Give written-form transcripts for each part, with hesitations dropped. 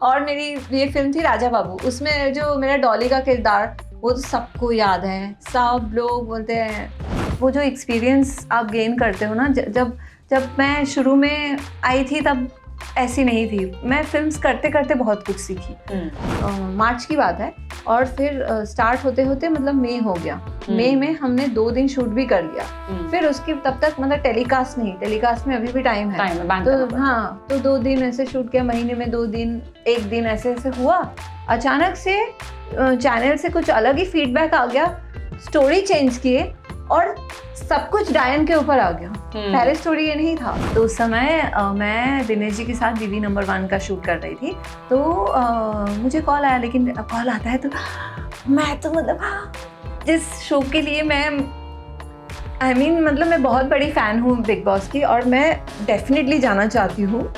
और मेरी ये फिल्म थी राजा बाबू, उसमें जो मेरा डॉली का किरदार वो तो सबको याद है, सब लोग बोलते हैं। वो जो एक्सपीरियंस आप गेन करते हो ना, जब मैं शुरू में आई थी तब ऐसी नहीं थी। मैं फिल्म्स करते करते बहुत कुछ सीखी। मार्च की बात है और फिर स्टार्ट होते होते मतलब मई हो गया। मई में हमने 2 दिन शूट भी कर लिया। फिर उसकी तब तक मतलब टेलीकास्ट नहीं, टेलीकास्ट में अभी भी टाइम है तो हाँ, तो 2 दिन ऐसे शूट किया, महीने में 2 दिन, 1 दिन ऐसे ऐसे हुआ। अचानक से चैनल से कुछ अलग ही फीडबैक आ गया, स्टोरी चेंज किए और सब कुछ डायन के ऊपर आ गया। पहले स्टोरी ये नहीं था। तो उस समय मैं दिनेश जी के साथ बीवी नंबर 1 का शूट कर रही थी, तो मुझे कॉल आया। लेकिन कॉल आता है तो मैं तो मतलब जिस शो के लिए मैं मतलब मैं बहुत बड़ी फ़ैन हूँ बिग बॉस की और मैं डेफिनेटली जाना चाहती हूँ।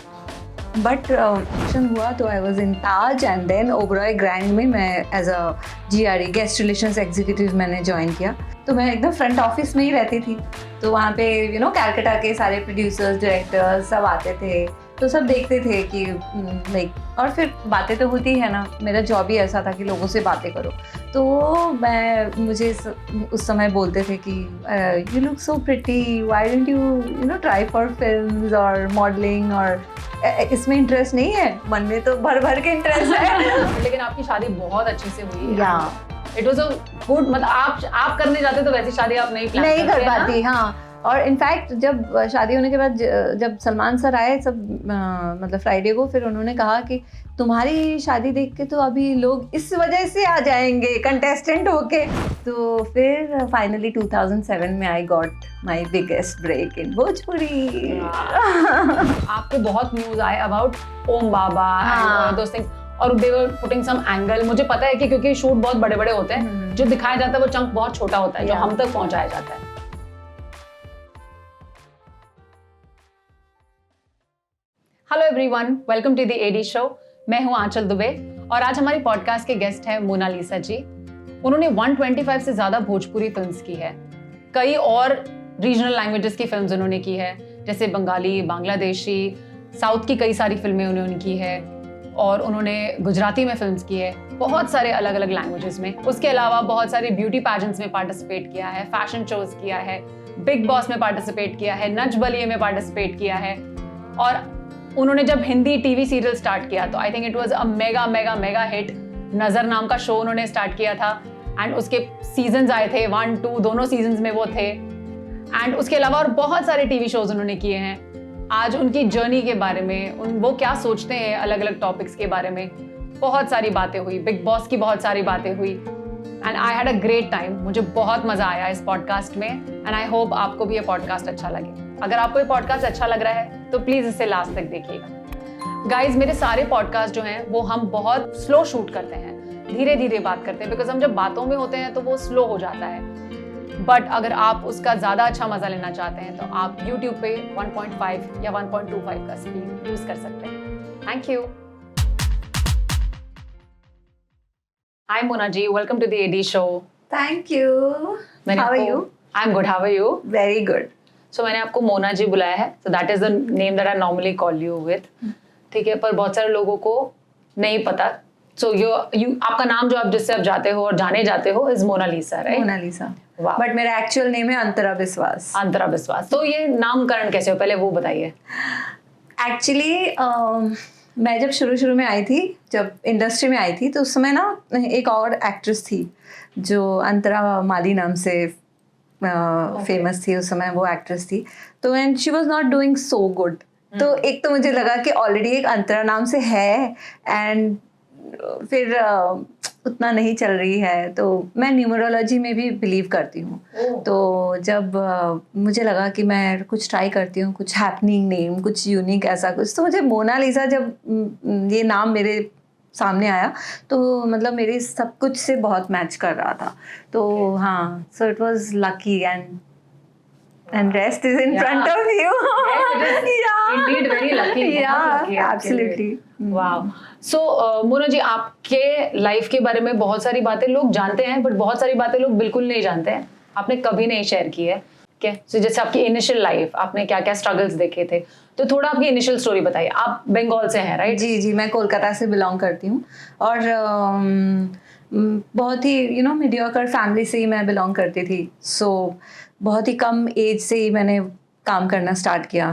बट ऑप्शन हुआ तो I was in Taj and then Oberoi Grand में मैं as a GRE guest relations executive मैंने ज्वाइन किया। तो मैं एकदम फ्रंट ऑफिस में ही रहती थी। तो वहाँ पे कैलकाटा के सारे प्रोड्यूसर्स, डायरेक्टर्स सब आते थे, तो सब देखते थे कि लाइक, और फिर बातें तो होती है ना, मेरा जॉब ही ऐसा था कि लोगों से बातें करो। तो मुझे उस समय बोलते थे कि you look so pretty, why don't you try for films और मॉडलिंग, और इसमें इंटरेस्ट नहीं है? मन में तो भर भर के इंटरेस्ट है। लेकिन आपकी शादी बहुत अच्छे से हुई। इट वाज अ गुड, मतलब आप करने जाते तो वैसी शादी आप नहीं कर पाती। हाँ, और इनफैक्ट जब शादी होने के बाद जब सलमान सर आए सब मतलब फ्राइडे को, फिर उन्होंने कहा कि तुम्हारी शादी देख के तो अभी लोग इस वजह से आ जाएंगे कंटेस्टेंट होके। तो फिर फाइनली 2007 में I got my biggest break in Bhojpuri. आपको बहुत न्यूज़ आए about Om Baba and those things, और they were putting some angle. मुझे पता है कि क्योंकि शूट बहुत बड़े बड़े होते हैं, जो दिखाया जाता है वो चंक बहुत छोटा होता है जो हम तक पहुंचाया जाता है। Hello everyone, welcome to the AD show. मैं हूं आंचल दुबे और आज हमारी पॉडकास्ट के गेस्ट हैं मोनालिसा जी। उन्होंने 125 से ज्यादा भोजपुरी फिल्म्स की है। कई और रीजनल लैंग्वेजेस की फिल्म्स उन्होंने की है, जैसे बंगाली, बांग्लादेशी, साउथ की कई सारी फिल्में उन्होंने की है, और उन्होंने गुजराती में फिल्म्स की है, बहुत सारे अलग अलग लैंग्वेजेस में। उसके अलावा बहुत सारे ब्यूटी पैजेंट्स में पार्टिसिपेट किया है, फैशन शोज किया है, बिग बॉस में पार्टिसिपेट किया है, नच बलिए में पार्टिसिपेट किया है। और उन्होंने जब हिंदी टीवी सीरियल स्टार्ट किया तो आई think it was a mega mega mega hit. नजर नाम का शो उन्होंने स्टार्ट किया था एंड उसके सीजन्स आए थे, 1, 2 दोनों सीजन्स में वो थे। एंड उसके अलावा और बहुत सारे टीवी शोज उन्होंने किए हैं। आज उनकी जर्नी के बारे में, वो क्या सोचते हैं अलग अलग टॉपिक्स के बारे में, बहुत सारी बातें हुई। बिग बॉस की बहुत सारी बातें हुई and I had a great time. मुझे बहुत मजा आया इस पॉडकास्ट में एंड आई होप आपको भी ये पॉडकास्ट अच्छा लगे। अगर आपको ये पॉडकास्ट अच्छा लग रहा है तो प्लीज इसे लास्ट तक देखिएगा। गाइज, मेरे सारे पॉडकास्ट जो हैं वो हम बहुत स्लो शूट करते हैं, धीरे धीरे बात करते हैं, बिकॉज हम जब बातों में होते हैं तो वो स्लो हो जाता है। बट अगर आप उसका ज्यादा अच्छा मजा लेना चाहते हैं तो आप YouTube पे 1.5 या 1.25 का स्पीड यूज कर सकते हैं। Thank you. Hi Mona ji, welcome to the AD show. Thank you. How are you? I am good, how are you? Very good. So मैंने आपको मोना जी बुलाया है, so that is the name that I normally call you with, ठीक है? पर बहुत सारे लोगों को नहीं पता। सो यू आपका नाम जो आप जिससे आप जाते हो और जाने जाते हो is Monalisa, right? Monalisa. But मेरा एक्चुअल नेम है अंतरा बिस्वास। अंतरा बिस्वास। तो ये नामकरण कैसे हो, पहले वो बताइए। एक्चुअली मैं जब शुरू में आई थी, जब इंडस्ट्री में आई थी, तो उस समय ना एक और एक्ट्रेस थी जो अंतरा माली नाम से फेमस थी। उस समय वो एक्ट्रेस थी, तो and she was not doing so good. तो एक तो मुझे लगा कि ऑलरेडी एक अंतरा नाम से है एंड फिर उतना नहीं चल रही है। तो मैं न्यूमरोलॉजी में भी बिलीव करती हूँ। तो जब मुझे लगा कि मैं कुछ ट्राई करती हूँ, कुछ हैपनिंग नेम, कुछ यूनिक ऐसा कुछ, तो मुझे मोनालिसा जब ये नाम मेरे सामने आया तो मतलब मेरे सब कुछ से बहुत मैच कर रहा था। तो हाँ, so it was lucky and rest is in front of you. Yes, it is indeed very lucky. Yeah, absolutely. Wow. So Mona ji, आपके लाइफ के बारे में बहुत सारी बातें लोग जानते हैं, बट बहुत सारी बातें लोग बिल्कुल नहीं जानते हैं, आपने कभी नहीं शेयर की है। क्या so, जैसे आपकी इनिशियल लाइफ, आपने क्या क्या स्ट्रगल्स देखे थे, तो थोड़ा आपकी इनिशियल स्टोरी बताइए। आप बंगाल से हैं, राइट? जी जी, मैं कोलकाता से बिलोंग करती हूँ और बहुत ही मीडियोकर फैमिली से ही मैं बिलोंग करती थी। सो बहुत ही कम एज से ही मैंने काम करना स्टार्ट किया।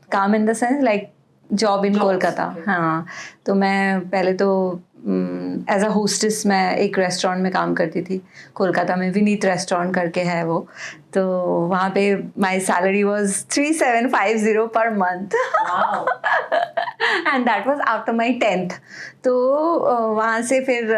काम in the sense like job in Kolkata. हाँ, तो मैं पहले तो एज अ होस्टेस मैं एक रेस्टोरेंट में काम करती थी कोलकाता में, विनीत रेस्टोरेंट करके है वो। तो वहाँ पे my salary was 3750 per month and that was after my 10th। तो वहाँ से फिर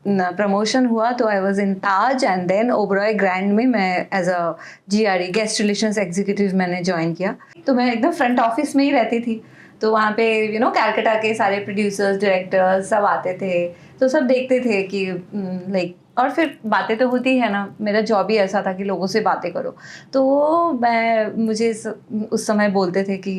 प्रमोशन हुआ तो I was in Taj and then Oberoi Grand में मैं as a GRE guest relations executive मैंने ज्वाइन किया। तो मैं एकदम फ्रंट ऑफिस में ही रहती थी। तो वहाँ पे कैलकाटा के सारे प्रोड्यूसर्स डायरेक्टर्स सब आते थे, तो सब देखते थे कि लाइक, और फिर बातें तो होती है ना, मेरा जॉब ही ऐसा था कि लोगों से बातें करो। तो मुझे उस समय बोलते थे कि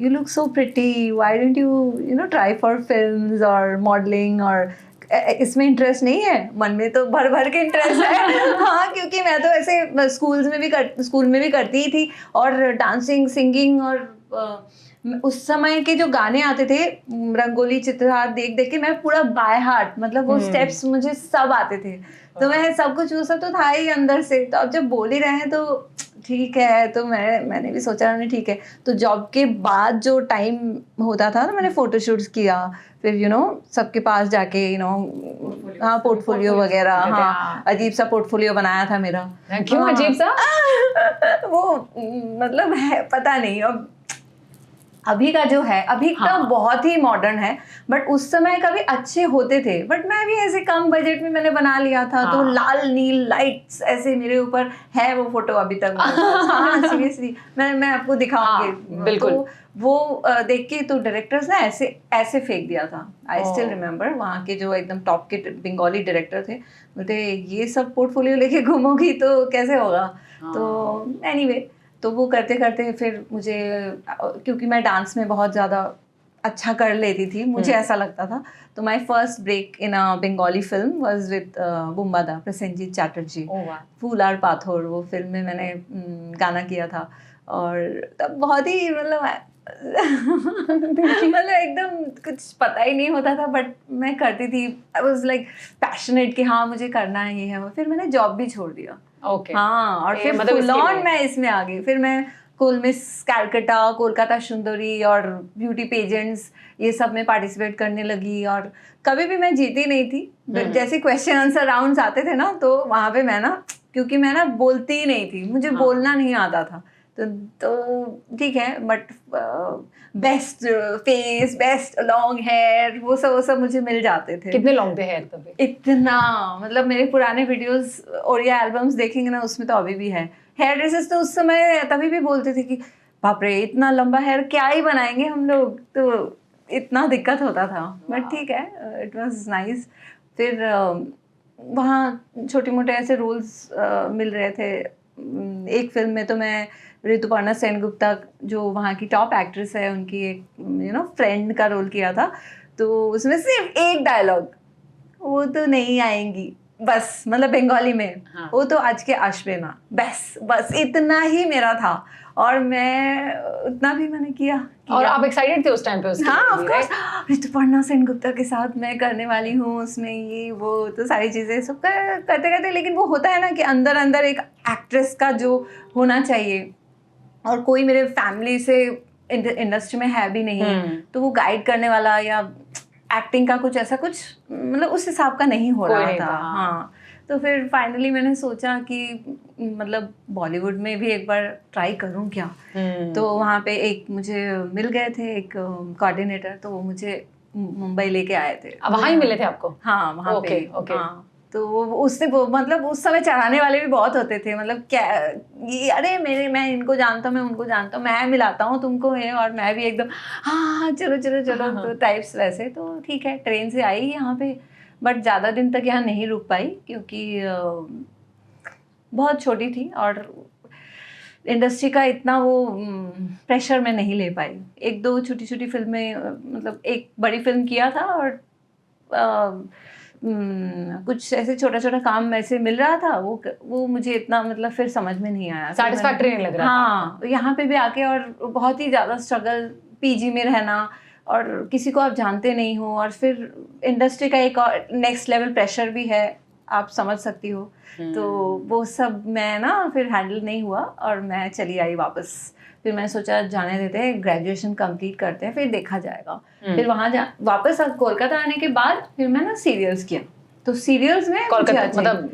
you look so pretty, why don't you try for films और मॉडलिंग, और इसमें इंटरेस्ट नहीं है? मन में तो भर भर के इंटरेस्ट है। हाँ, क्योंकि मैं तो ऐसे स्कूल में भी करती ही थी, और डांसिंग, सिंगिंग, और उस समय के जो गाने आते थे रंगोली चित्रहार देख देख के मैं पूरा बाय हार्ट, मतलब वो स्टेप्स मुझे सब आते थे। तो मैं सब कुछ, वो सब तो था ही अंदर से। तो अब जब बोल ही रहे हैं तो ठीक है, तो मैंने भी सोचा नहीं, ठीक है। तो जॉब के बाद जो टाइम होता था तो मैंने फोटोशूट्स किया, फिर सबके पास जाके हाँ, पोर्टफोलियो वगैरह, हाँ, अजीब सा पोर्टफोलियो बनाया था मेरा। क्यों अजीब सा? वो मतलब है, पता नहीं, अब अभी का जो है, अभी का बहुत ही मॉडर्न है, बट उस समय का भी अच्छे होते थे। बट मैं भी ऐसे कम बजट में मैंने बना लिया था। तो लाल नील लाइट्स ऐसे मेरे ऊपर है वो फोटो अभी तक। हाँ, सीरियसली मैं आपको दिखाऊंगी। बिल्कुल। तो वो देख के तो डायरेक्टर्स ने ऐसे फेंक दिया था। आई स्टिल रिमेम्बर, वहाँ के जो एकदम टॉप के बंगाली डायरेक्टर थे, बोलते ये सब पोर्टफोलियो लेके घूमोगी तो कैसे होगा। तो एनीवे, तो वो करते करते फिर मुझे, क्योंकि मैं डांस में बहुत ज़्यादा अच्छा कर लेती थी, मुझे ऐसा लगता था। तो my first break in a Bengali film was with Bumbada, Prosenjit Chatterjee. Phool Aur Pathar, वो फिल्म में मैंने गाना किया था। और तब बहुत ही मतलब एकदम कुछ पता ही नहीं होता था, बट मैं करती थी। आई वाज लाइक पैशनेट कि हाँ मुझे करना ही है। फिर मैंने जॉब भी छोड़ दिया। Okay. हाँ, और फिर मतलब फुल ऑन मैं इसमें आ गई। फिर मैं कुल मिस कैलकाटा, कोलकाता सुंदरी और ब्यूटी पेजेंट्स, ये सब में पार्टिसिपेट करने लगी। और कभी भी मैं जीती नहीं थी। जैसे क्वेश्चन आंसर राउंड्स आते थे ना, तो वहाँ पे मैं ना, क्योंकि मैं ना बोलती ही नहीं थी, मुझे बोलना नहीं आता था। तो ठीक है, but best face, best long hair, वो सब मुझे मिल जाते थे। कितने लॉन्ग थे हेयर तब? इतना, मतलब मेरे पुराने वीडियोस और ये एल्बम्स देखेंगे ना, उसमें तो अभी भी है। हेयर ड्रेसेस तो उस समय तभी भी बोलते थे कि बाप रे, इतना लंबा हेयर क्या ही बनाएंगे हम लोग। तो इतना दिक्कत होता था, बट ठीक है, इट वाज नाइस। फिर वहाँ छोटे मोटे ऐसे रोल्स मिल रहे थे। एक फिल्म में तो मैं ऋतुपर्णा सेनगुप्ता, जो वहाँ की टॉप एक्ट्रेस है, उनकी एक फ्रेंड का रोल किया था। तो उसमें सिर्फ एक डायलॉग, वो तो नहीं आएंगी, बस, मतलब बंगाली में, वो तो आज के आशबेना, बस इतना ही मेरा था। और मैं उतना भी मैंने किया। और आप एक्साइटेड थे उस टाइम पे उसके? हाँ, ऑफ कोर्स, ऋतुपर्णा सेनगुप्ता के साथ मैं करने वाली हूँ उसमें, ये वो तो सारी चीज़ें सब करते करते। लेकिन वो होता है ना कि अंदर अंदर एक एक्ट्रेस का जो होना चाहिए, और कोई मेरे फैमिली से इंडस्ट्री में है भी नहीं, तो वो गाइड करने वाला या एक्टिंग का कुछ ऐसा कुछ, मतलब उस हिसाब का नहीं हो रहा था। हाँ, तो फिर फाइनली मैंने सोचा कि मतलब बॉलीवुड में भी एक बार ट्राई करूं क्या। तो वहाँ पे एक मुझे मिल गए थे, एक कोऑर्डिनेटर, तो वो मुझे मुंबई लेके आए थे। वहाँ ही मिले थे आपको? हाँ, वहाँ पे। हाँ, तो उससे मतलब उस समय चढ़ाने वाले भी बहुत होते थे, मतलब क्या ये, अरे मैं इनको जानता हूँ, मैं उनको जानता हूँ, मैं मिलाता हूँ तुमको है। और मैं भी एकदम हाँ चलो चलो चलो, तो टाइप्स वैसे। तो ठीक है, ट्रेन से आई यहाँ पे, बट ज़्यादा दिन तक यहाँ नहीं रुक पाई, क्योंकि बहुत छोटी थी और इंडस्ट्री का इतना वो प्रेशर में नहीं ले पाई। एक दो छोटी छोटी फिल्में, मतलब एक बड़ी फिल्म किया था, और कुछ ऐसे छोटा छोटा काम ऐसे मिल रहा था, वो मुझे इतना मतलब फिर समझ में नहीं आया, सेटिस्फैक्टरी नहीं लग रहा था। हाँ, यहाँ पे भी आके और बहुत ही ज़्यादा स्ट्रगल, पीजी में रहना और किसी को आप जानते नहीं हो, और फिर इंडस्ट्री का एक और नेक्स्ट लेवल प्रेशर भी है, आप समझ सकती हो। तो वो सब मैं ना फिर हैंडल नहीं हुआ और मैं चली आई वापस। फिर मैंने सोचा जाने देते हैं, ग्रेजुएशन कंप्लीट करते हैं, फिर देखा जाएगा। फिर वहाँ वापस कोलकाता आने के बाद फिर मैं ना सीरियल्स किया। तो सीरियल्स में मतलब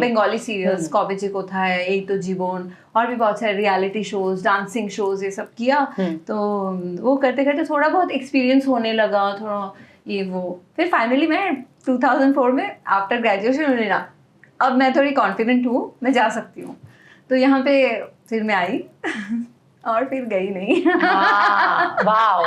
बंगाली सीरियल्स, कॉबेजे कोथाय, यही तो जीवन, और भी बहुत सारे रियलिटी शोज, डांसिंग शोज, ये सब किया। तो वो करते करते थोड़ा बहुत एक्सपीरियंस होने लगा, थोड़ा ये वो। फिर फाइनली मैं 2004 में आफ्टर ग्रेजुएशन मिला, अब मैं थोड़ी कॉन्फिडेंट हूँ, मैं जा सकती हूँ। तो यहाँ पे फिर मैं आई और फिर गई नहीं। वाओ,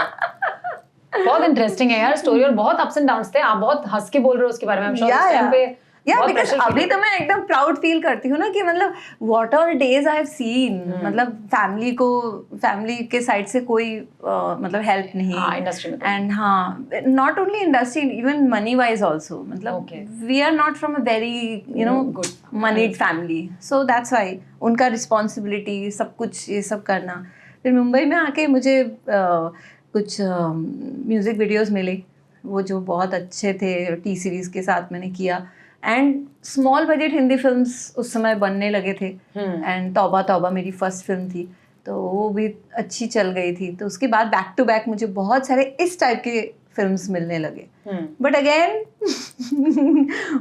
बहुत इंटरेस्टिंग है यार स्टोरी, और बहुत अप्स एंड डाउन्स थे। आप बहुत हंस के बोल रहे हो उसके बारे में, उस टाइम पे बिकॉज़ अभी तो मैं एकदम प्राउड फील करती हूँ ना कि मतलब what all days I have seen. मतलब फैमिली के साइड से कोई मतलब हेल्प नहीं, इंडस्ट्री में, एंड हाँ, not only industry, even money wise also. मतलब we are not from a very good monied family, so that's why उनका रिस्पॉन्सिबिलिटी सब कुछ ये सब करना। फिर मुंबई में आके मुझे कुछ म्यूजिक वीडियोस मिले, वो जो बहुत अच्छे थे, टी सीरीज के साथ मैंने किया, and small budget Hindi films उस समय बनने लगे थे। एंड तौबा तौबा मेरी फर्स्ट फिल्म थी, तो वो भी अच्छी चल गई थी। तो उसके बाद बैक टू बैक मुझे बहुत सारे इस टाइप के फिल्म्स मिलने लगे। बट अगेन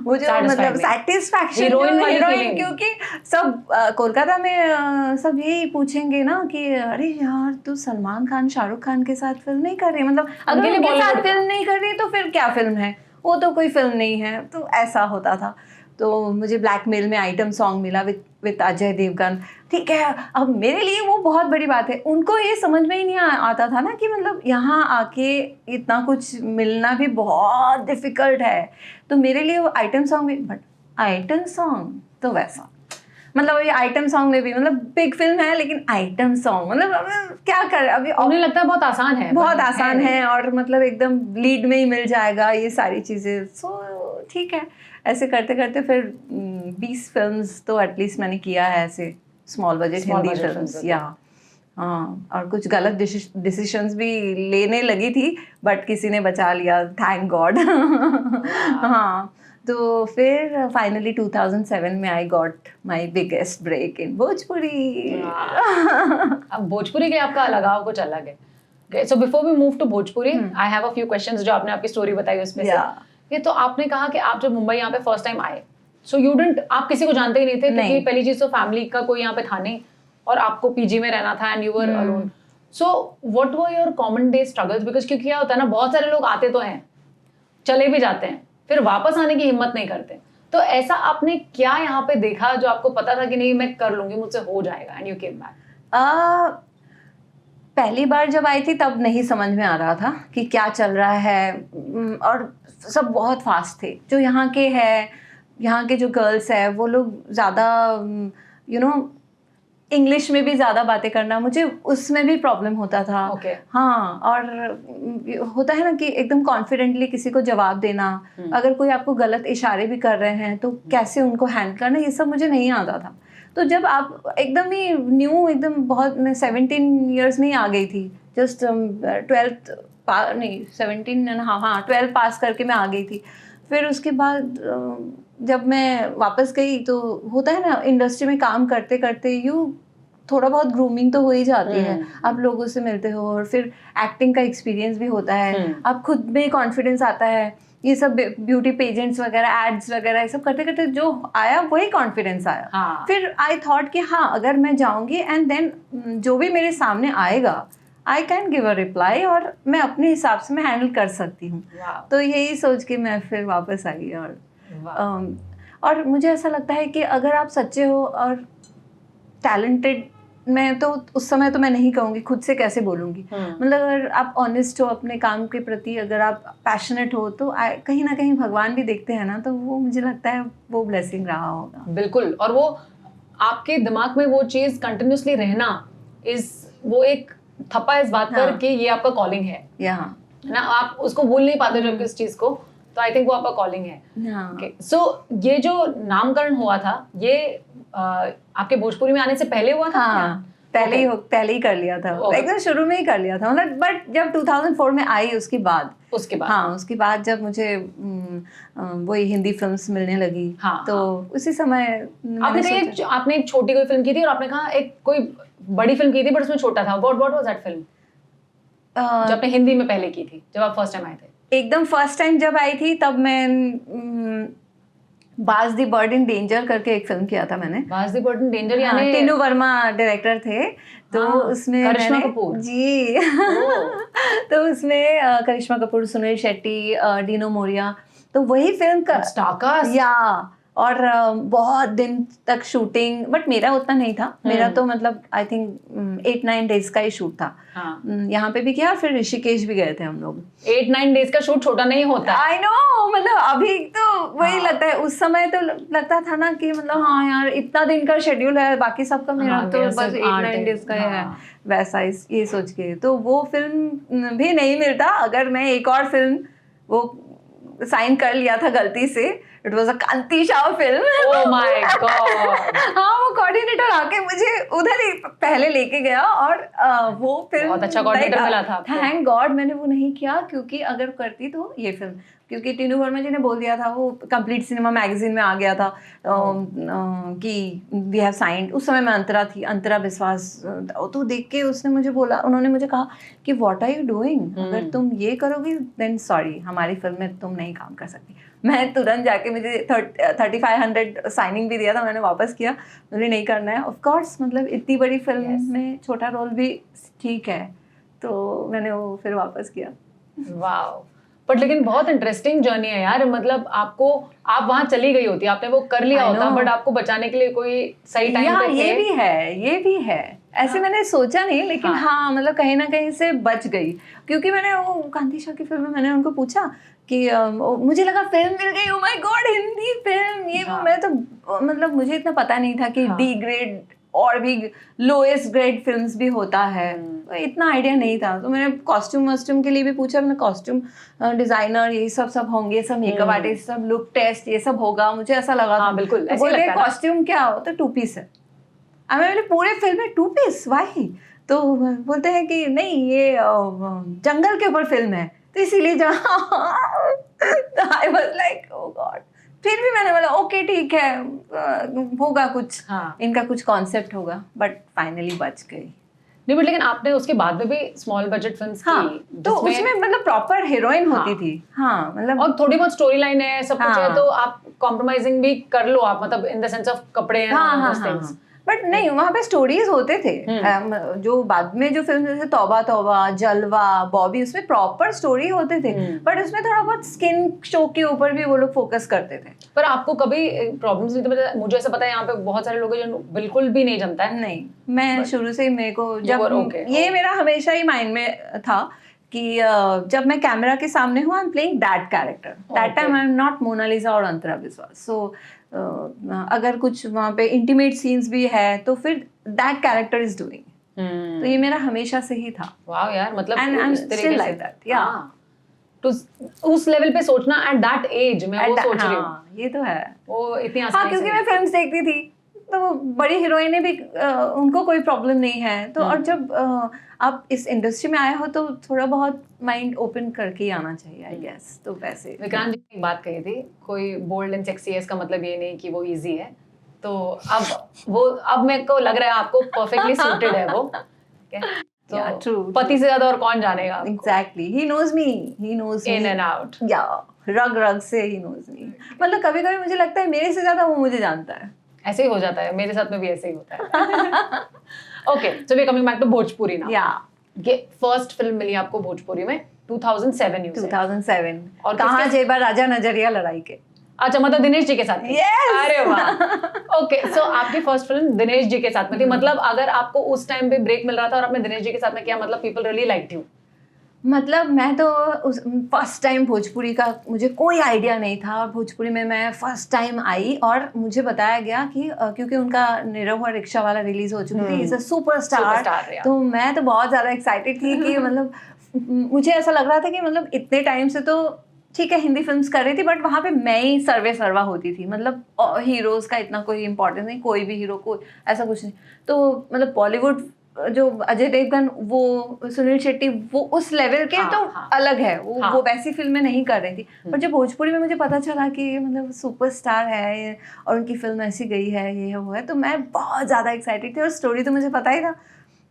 वो जो मतलब सेटिस्फैक्शन, हीरोइन, क्योंकि सब कोलकाता में सब यही पूछेंगे ना कि अरे यार तू सलमान खान, शाहरुख खान के साथ फिल्म नहीं कर रही, मतलब अगर उनके साथ फिल्म नहीं कर रही तो फिर क्या फिल्म है, वो तो कोई फिल्म नहीं है। तो ऐसा होता था। तो मुझे ब्लैकमेल में आइटम सॉन्ग मिला विद अजय देवगन। ठीक है, अब मेरे लिए वो बहुत बड़ी बात है। उनको ये समझ में ही नहीं आता था ना कि मतलब यहाँ आके इतना कुछ मिलना भी बहुत डिफिकल्ट है। तो मेरे लिए वो आइटम सॉन्ग भी, बट आइटम सॉन्ग तो वैसा, मतलब ये आइटम सॉन्ग में भी मतलब बिग फिल्म है लेकिन आइटम सॉन्ग, मतलब क्या कर, अभी उन्हें लगता है बहुत आसान है, बहुत आसान है और मतलब एकदम लीड में ही मिल जाएगा ये सारी चीज़ें। सो ठीक है, ऐसे करते करते फिर 20 फिल्म्स तो एटलीस्ट मैंने किया है ऐसे स्मॉल बजट हिंदी फिल्म्स। या हाँ, और कुछ गलत डिसीजंस भी लेने लगी थी, बट किसी ने बचा लिया, थैंक गॉड। हाँ, तो फिर फाइनली 2007 में I got my biggest break in Bhojpuri. अब भोजपुरी के आपका लगाव कुछ अलग है। So before we move to Bhojpuri, I have a few questions जो आपने आपकी स्टोरी बताई उसमें से। ये तो आपने कहा कि आप जब मुंबई यहाँ पे फर्स्ट टाइम आए, सो यू डिडंट, आप किसी को जानते ही नहीं थे, क्योंकि पहली चीज तो फैमिली का कोई यहाँ पे था नहीं और आपको पीजी में रहना था and you were alone. So what were your common day struggles? Because क्योंकि क्या होता है ना, बहुत सारे लोग आते तो हैं, चले भी जाते हैं, फिर वापस आने की हिम्मत नहीं करते। तो ऐसा आपने क्या यहाँ पे देखा जो आपको पता था कि नहीं मैं कर लूंगी, मुझसे हो जाएगा, एंड यू केम बैक? पहली बार जब आई थी तब नहीं समझ में आ रहा था कि क्या चल रहा है, और सब बहुत फास्ट थे। जो यहाँ के हैं, यहाँ के जो गर्ल्स है, वो लोग ज़्यादा इंग्लिश में भी ज़्यादा बातें करना, मुझे उसमें भी प्रॉब्लम होता था। हाँ, और होता है ना कि एकदम कॉन्फिडेंटली किसी को जवाब देना, अगर कोई आपको गलत इशारे भी कर रहे हैं तो कैसे उनको हैंडल करना, ये सब मुझे नहीं आता था। तो जब आप एकदम ही न्यू, एकदम बहुत, मैं 17 ईयर्स में ही आ गई थी, जस्ट 12th नहीं 17 हाँ 12 पास करके मैं आ गई थी। फिर उसके बाद जब मैं वापस गई तो होता है ना, इंडस्ट्री में काम करते करते थोड़ा बहुत ग्रूमिंग तो हो ही जाती है, आप लोगों से मिलते हो, और फिर एक्टिंग का एक्सपीरियंस भी होता है, आप खुद में कॉन्फिडेंस आता है। ये सब ब्यूटी पेजेंट्स वगैरह, एड्स वगैरह, ये सब करते करते जो आया वही कॉन्फिडेंस आया। फिर आई थॉट कि हाँ, अगर मैं जाऊंगी एंड देन जो भी मेरे सामने आएगा I can give a reply, और मैं अपने हिसाब से मैं हैंडल कर सकती हूँ। तो यही सोच के मैं फिर वापस आई। और मुझे ऐसा लगता है कि अगर आप सच्चे हो और टैलेंटेड, मैं तो उस समय तो मैं नहीं कहूँगी, खुद से कैसे बोलूँगी, मतलब अगर आप ऑनेस्ट हो अपने काम के प्रति, अगर आप पैशनेट हो, तो कहीं ना कहीं भगवान भी देखते हैं ना, तो वो मुझे लगता है वो ब्लेसिंग रहा होगा। बिल्कुल, और वो आपके दिमाग में वो चीज़ कंटिन्यूसली रहना, वो एक थप्पा इस बात पर कि ये आपका कॉलिंग है। यहाँ ना, आप उसको भूल नहीं पाते जब किस चीज़ को, तो आई थिंक वो आपका कॉलिंग है. हाँ. ओके, सो ये जो नामकरण हुआ था ये आपके भोजपुरी में आने से पहले हुआ था? हाँ, पहले ही कर लिया था. एकदम शुरू में ही कर लिया था मतलब. बट जब 2004 में आई उसके बाद हाँ, उसके बाद जब मुझे वही हिंदी फिल्म्स मिलने लगी. हाँ, तो उसी समय आपने एक छोटी कोई फिल्म की थी और आपने कहा एक कोई बड़ी फिल्म की थी बट उसमें छोटा था. व्हाट वाज दैट फिल्म जो आपने हिंदी में पहले की थी जब आप फर्स्ट टाइम आए थे? एकदम फर्स्ट टाइम जब आई थी तब मैं was the bird in danger करके एक फिल्म किया था मैंने. Was the bird in danger यानी टीनू वर्मा डायरेक्टर थे. तो उसमें करिश्मा कपूर जी तो उसमें करिश्मा कपूर, सुनील शेट्टी, डीनो मोरिया. तो वही फिल्म का स्टारकास्ट. या और बहुत दिन तक शूटिंग. बट मेरा उतना नहीं था. मेरा तो मतलब आई थिंक 8-9 डेज का ही शूट था. यहाँ पे भी किया और फिर ऋषिकेश भी गए थे हम लोग. 8-9 डेज का शूट छोटा नहीं होता. I know. मतलब अभी तो वही लगता है. उस समय तो लगता था ना कि मतलब हाँ यार इतना दिन का शेड्यूल है. बाकी सबका मेरा तो बस 8-9 डेज का है वैसा ये सोच के. तो वो फिल्म भी नहीं मिलता अगर मैं एक और फिल्म वो साइन कर लिया था गलती से. It was a Kanti Shah film. Oh my God. हाँ, वो कोऑर्डिनेटर आके मुझे उधर ही पहले लेके गया और वो फिल्म बहुत अच्छा कोऑर्डिनेटर मिला था आपको. थैंक गॉड मैंने वो नहीं किया क्योंकि अगर करती तो ये फिल्म. क्योंकि टीनू वर्मा जी ने बोल दिया था. वो कंप्लीट सिनेमा मैगजीन में आ गया था कि वी हैव साइंड. उस समय मैं अंतरा विश्वास. तो देख के उसने मुझे बोला, उन्होंने मुझे कहा कि व्हाट आर यू डूइंग, अगर तुम ये करोगी देन सॉरी हमारी फिल्म में तुम नहीं काम कर सकती. मैं तुरंत जाके मुझे 3500 साइनिंग भी दिया था. मैंने वापस किया. मुझे नहीं करना है ऑफ कोर्स. मतलब इतनी बड़ी फिल्म में छोटा रोल भी ठीक है. तो मैंने वो फिर वापस किया. वाओ. बट लेकिन बहुत इंटरेस्टिंग जर्नी है यार. मतलब आप वहां चली गई होती, आपने वो कर लिया होता बट आपको बचाने के लिए कोई सही टाइम पे ये भी है. ऐसे मैंने सोचा नहीं लेकिन हाँ मतलब कहीं ना कहीं से बच गई. क्योंकि मैंने वो कांति शाह की फिल्म में मैंने उनको पूछा कि मुझे लगा फिल्म मिल गई. Oh my God Hindi film ये. मैं तो मतलब मुझे इतना पता नहीं था कि डी ग्रेड और भी लोएस्ट ग्रेड फिल्म्स भी होता है. इतना आइडिया नहीं था. तो मैंने कॉस्ट्यूम के लिए भी पूछा. मैंने कॉस्ट्यूम डिजाइनर यही सब होंगे, सब मेकअप आर्टिस्ट, सब लुक टेस्ट ये सब होगा. मुझे ऐसा लगा था. बिल्कुल तो बोलते कॉस्ट्यूम क्या हो तो 2 पीस है. मैंने पूरे फिल्म में 2 पीस वाई. तो बोलते हैं कि नहीं ये जंगल के ऊपर फिल्म है तो इसीलिए I was like oh God. फिर भी मैंने बोला ओके ठीक है होगा कुछ. इनका कुछ कॉन्सेप्ट होगा. बट फाइनली बच गई. नहीं बट लेकिन आपने उसके बाद में भी स्मॉल बजट फिल्म्स की तो उसमें मतलब प्रॉपर हीरोइन होती थी. हाँ मतलब और थोड़ी बहुत स्टोरी लाइन है सब कुछ है तो आप कॉम्प्रोमाइजिंग भी कर लो आप. मतलब इन द सेंस ऑफ कपड़े थिंग्स. बट नहीं वहाँ पे स्टोरीज होते थे. जो बाद में जो फिल्म जैसे तौबा तौबा, जलवा, बॉबी उसमें प्रॉपर स्टोरी होते थे. बट उसमें थोड़ा बहुत स्किन शो के ऊपर भी वो लोग फोकस करते थे. पर आपको कभी प्रॉब्लम्स नहीं थे? मुझे ऐसा पता है यहाँ पे बहुत सारे लोग हैं जो बिल्कुल भी नहीं जमता है. नहीं मैं शुरू से ही मेरे को जब ये मेरा हमेशा ही माइंड में था कि जब मैं कैमरा के सामने हूँ I am playing that character. That time I am not Monalisa और अंतरा विश्वास. सो अगर कुछ वहाँ पे इंटीमेट सीन्स भी है तो फिर दैट कैरेक्टर इज डूइंग. तो ये मेरा हमेशा से ही था. वाओ यार. मतलब and I am still like that. या तो उस लेवल पे सोचना एट दैट एज मैं वो सोच रही हूँ. ये तो है. वो इतनी आसानी हाँ क्योंकि मैं फिल्म्स देखती थी तो बड़ी हीरोइनें भी उनको कोई प्रॉब्लम नहीं है. तो और जब आप इस इंडस्ट्री में आए हो तो थोड़ा बहुत माइंड ओपन करके ही आना चाहिए आई गेस. तो वैसे विक्रांत जी ने एक बात कही थी कोई बोल्ड एंड सेक्सी है इसका मतलब ये नहीं कि वो इजी है. तो अब मेरे को लग रहा है आपको परफेक्टली सूटेड है वो. तो पति से ज्यादा और कौन जानेगा. Exactly. He knows me in and out. या रग से ही नोज मी. मतलब कभी कभी मुझे लगता है मेरे से ज्यादा वो मुझे जानता है. ऐसे ही हो जाता है. मेरे साथ में भी ऐसे ही होता है. Okay so we coming back to Bhojpuri now. या ये फर्स्ट फिल्म मिली आपको भोजपुरी में 2007 2007 और कहाँ जेबा राजा नजरिया लड़ाई के. अच्छा मतलब दिनेश जी के साथ. yes! अरे वाह. ओके सो आपकी फर्स्ट फिल्म दिनेश जी के साथ में थी. मतलब अगर आपको उस टाइम पे ब्रेक मिल रहा था और आपने दिनेश जी के साथ में किया मतलब पीपल रियली लाइक्ड यू. मतलब मैं तो फर्स्ट टाइम भोजपुरी का मुझे कोई आइडिया नहीं था. और भोजपुरी में मैं फर्स्ट टाइम आई और मुझे बताया गया कि क्योंकि उनका नीरव और रिक्शा वाला रिलीज हो चुकी थी. Is a superstar. तो मैं तो बहुत ज़्यादा एक्साइटेड थी कि मतलब मुझे ऐसा लग रहा था कि मतलब इतने टाइम से तो ठीक है हिंदी फिल्म्स कर रही थी, बट वहाँ पे मैं ही सर्वे सर्वा होती थी, मतलब हीरोज का इतना कोई इम्पोर्टेंस नहीं, कोई भी हीरो को ऐसा कुछ नहीं। तो मतलब बॉलीवुड जो अजय देवगन, वो सुनील शेट्टी, वो उस लेवल के तो अलग है, वो वैसी फिल्में नहीं कर रही थी। पर जब भोजपुरी में मुझे पता चला कि मतलब सुपरस्टार है और उनकी फिल्म ऐसी गई है, ये वो है, तो मैं बहुत ज़्यादा एक्साइटेड थी और स्टोरी तो मुझे पता ही था।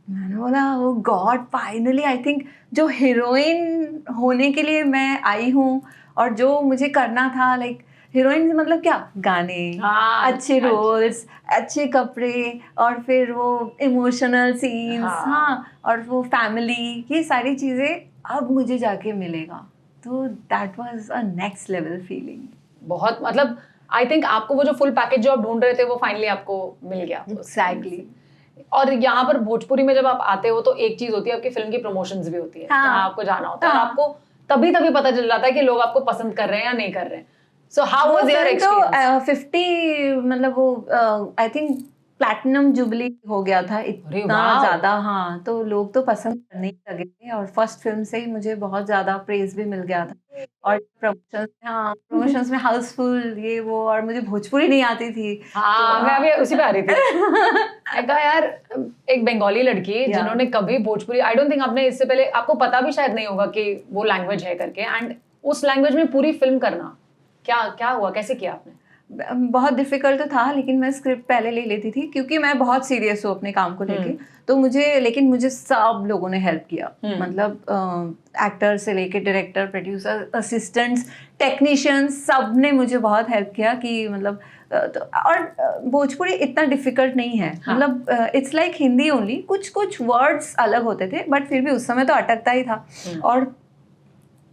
मैंने बोला ओ गॉड, फाइनली आई थिंक जो हीरोइन होने के लिए मैं आई हूँ और जो मुझे करना था, लाइक हीरोइन मतलब क्या, गाने, अच्छे रोल्स, अच्छे कपड़े, और फिर वो इमोशनल सीन्स, और वो फैमिली, ये सारी चीज़ें अब मुझे जाके मिलेगा। तो that was a next level feeling. बहुत, मतलब आई थिंक आपको वो जो फुल पैकेज जो आप ढूंढ रहे थे वो फाइनली आपको मिल गया। एग्जैक्टली। और यहाँ पर भोजपुरी में जब आप आते हो तो एक चीज होती है, आपकी फिल्म की प्रमोशंस भी होती है, जहाँ आपको जाना होता है और आपको तभी पता चल जाता है कि लोग आपको पसंद कर रहे हैं या नहीं कर रहे हैं। So how was your experience? 50 मतलब वो आई थिंक प्लैटिनम जुबली हो गया था, इतना ज्यादा। हाँ, तो लोग तो पसंद करने ही लगे थे और फर्स्ट फिल्म से ही मुझे बहुत ज्यादा प्रेज भी मिल गया था। और प्रमोशंस में हाउसफुल, ये वो, और मुझे भोजपुरी नहीं आती थी। हाँ, मैं अभी उसी पे आ रही थी। मैं कहा यार, एक बंगाली लड़की जिन्होंने कभी भोजपुरी, आई डोंट थिंक आपने इससे पहले, आपको पता भी शायद नहीं होगा कि वो लैंग्वेज है करके, एंड उस लैंग्वेज में पूरी फिल्म करना, क्या हुआ, कैसे किया आपने? बहुत डिफिकल्ट तो था, लेकिन मैं स्क्रिप्ट पहले ले लेती थी क्योंकि मैं बहुत सीरियस हूँ अपने काम को लेके। तो मुझे सब लोगों ने हेल्प किया, मतलब एक्टर से लेके डायरेक्टर, प्रोड्यूसर, असिस्टेंट्स, टेक्नीशियंस, सब ने मुझे बहुत हेल्प किया कि मतलब और भोजपुरी इतना डिफिकल्ट नहीं है। मतलब इट्स लाइक हिंदी ओनली, कुछ वर्ड्स अलग होते थे, बट फिर भी उस समय तो अटकता ही था। और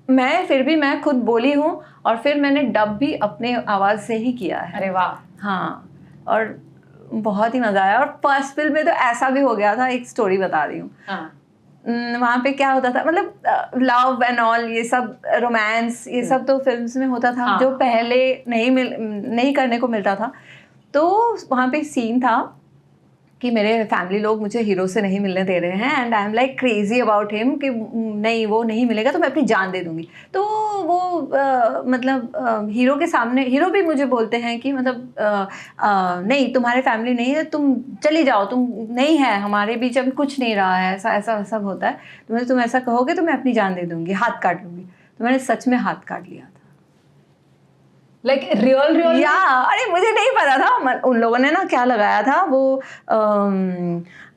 मैं खुद बोली हूँ और फिर मैंने डब भी अपने आवाज़ से ही किया है। अरे वाह। हाँ, और बहुत ही मज़ा आया। और फर्स्ट फिल्म में तो ऐसा भी हो गया था, एक स्टोरी बता रही हूँ। वहाँ पे क्या होता था, मतलब लव एंड ऑल, ये सब रोमांस, ये सब तो फिल्म्स में होता था, जो पहले नहीं करने को मिलता था। तो वहाँ पे सीन था कि मेरे फैमिली लोग मुझे हीरो से नहीं मिलने दे रहे हैं, and I am like crazy about him कि नहीं, वो नहीं मिलेगा तो मैं अपनी जान दे दूंगी। तो वो मतलब हीरो के सामने, हीरो भी मुझे बोलते हैं कि मतलब नहीं, तुम्हारे फैमिली नहीं है, तुम चली जाओ, तुम नहीं है हमारे बीच, अभी कुछ नहीं रहा है, ऐसा सब होता है, तुम ऐसा कहोगे तो मैं अपनी जान दे दूंगी, हाथ काट लूंगी। तो मैंने सच में हाथ काट लिया था, लाइक रियल या अरे मुझे नहीं पता था, उन लोगों ने ना क्या लगाया था, वो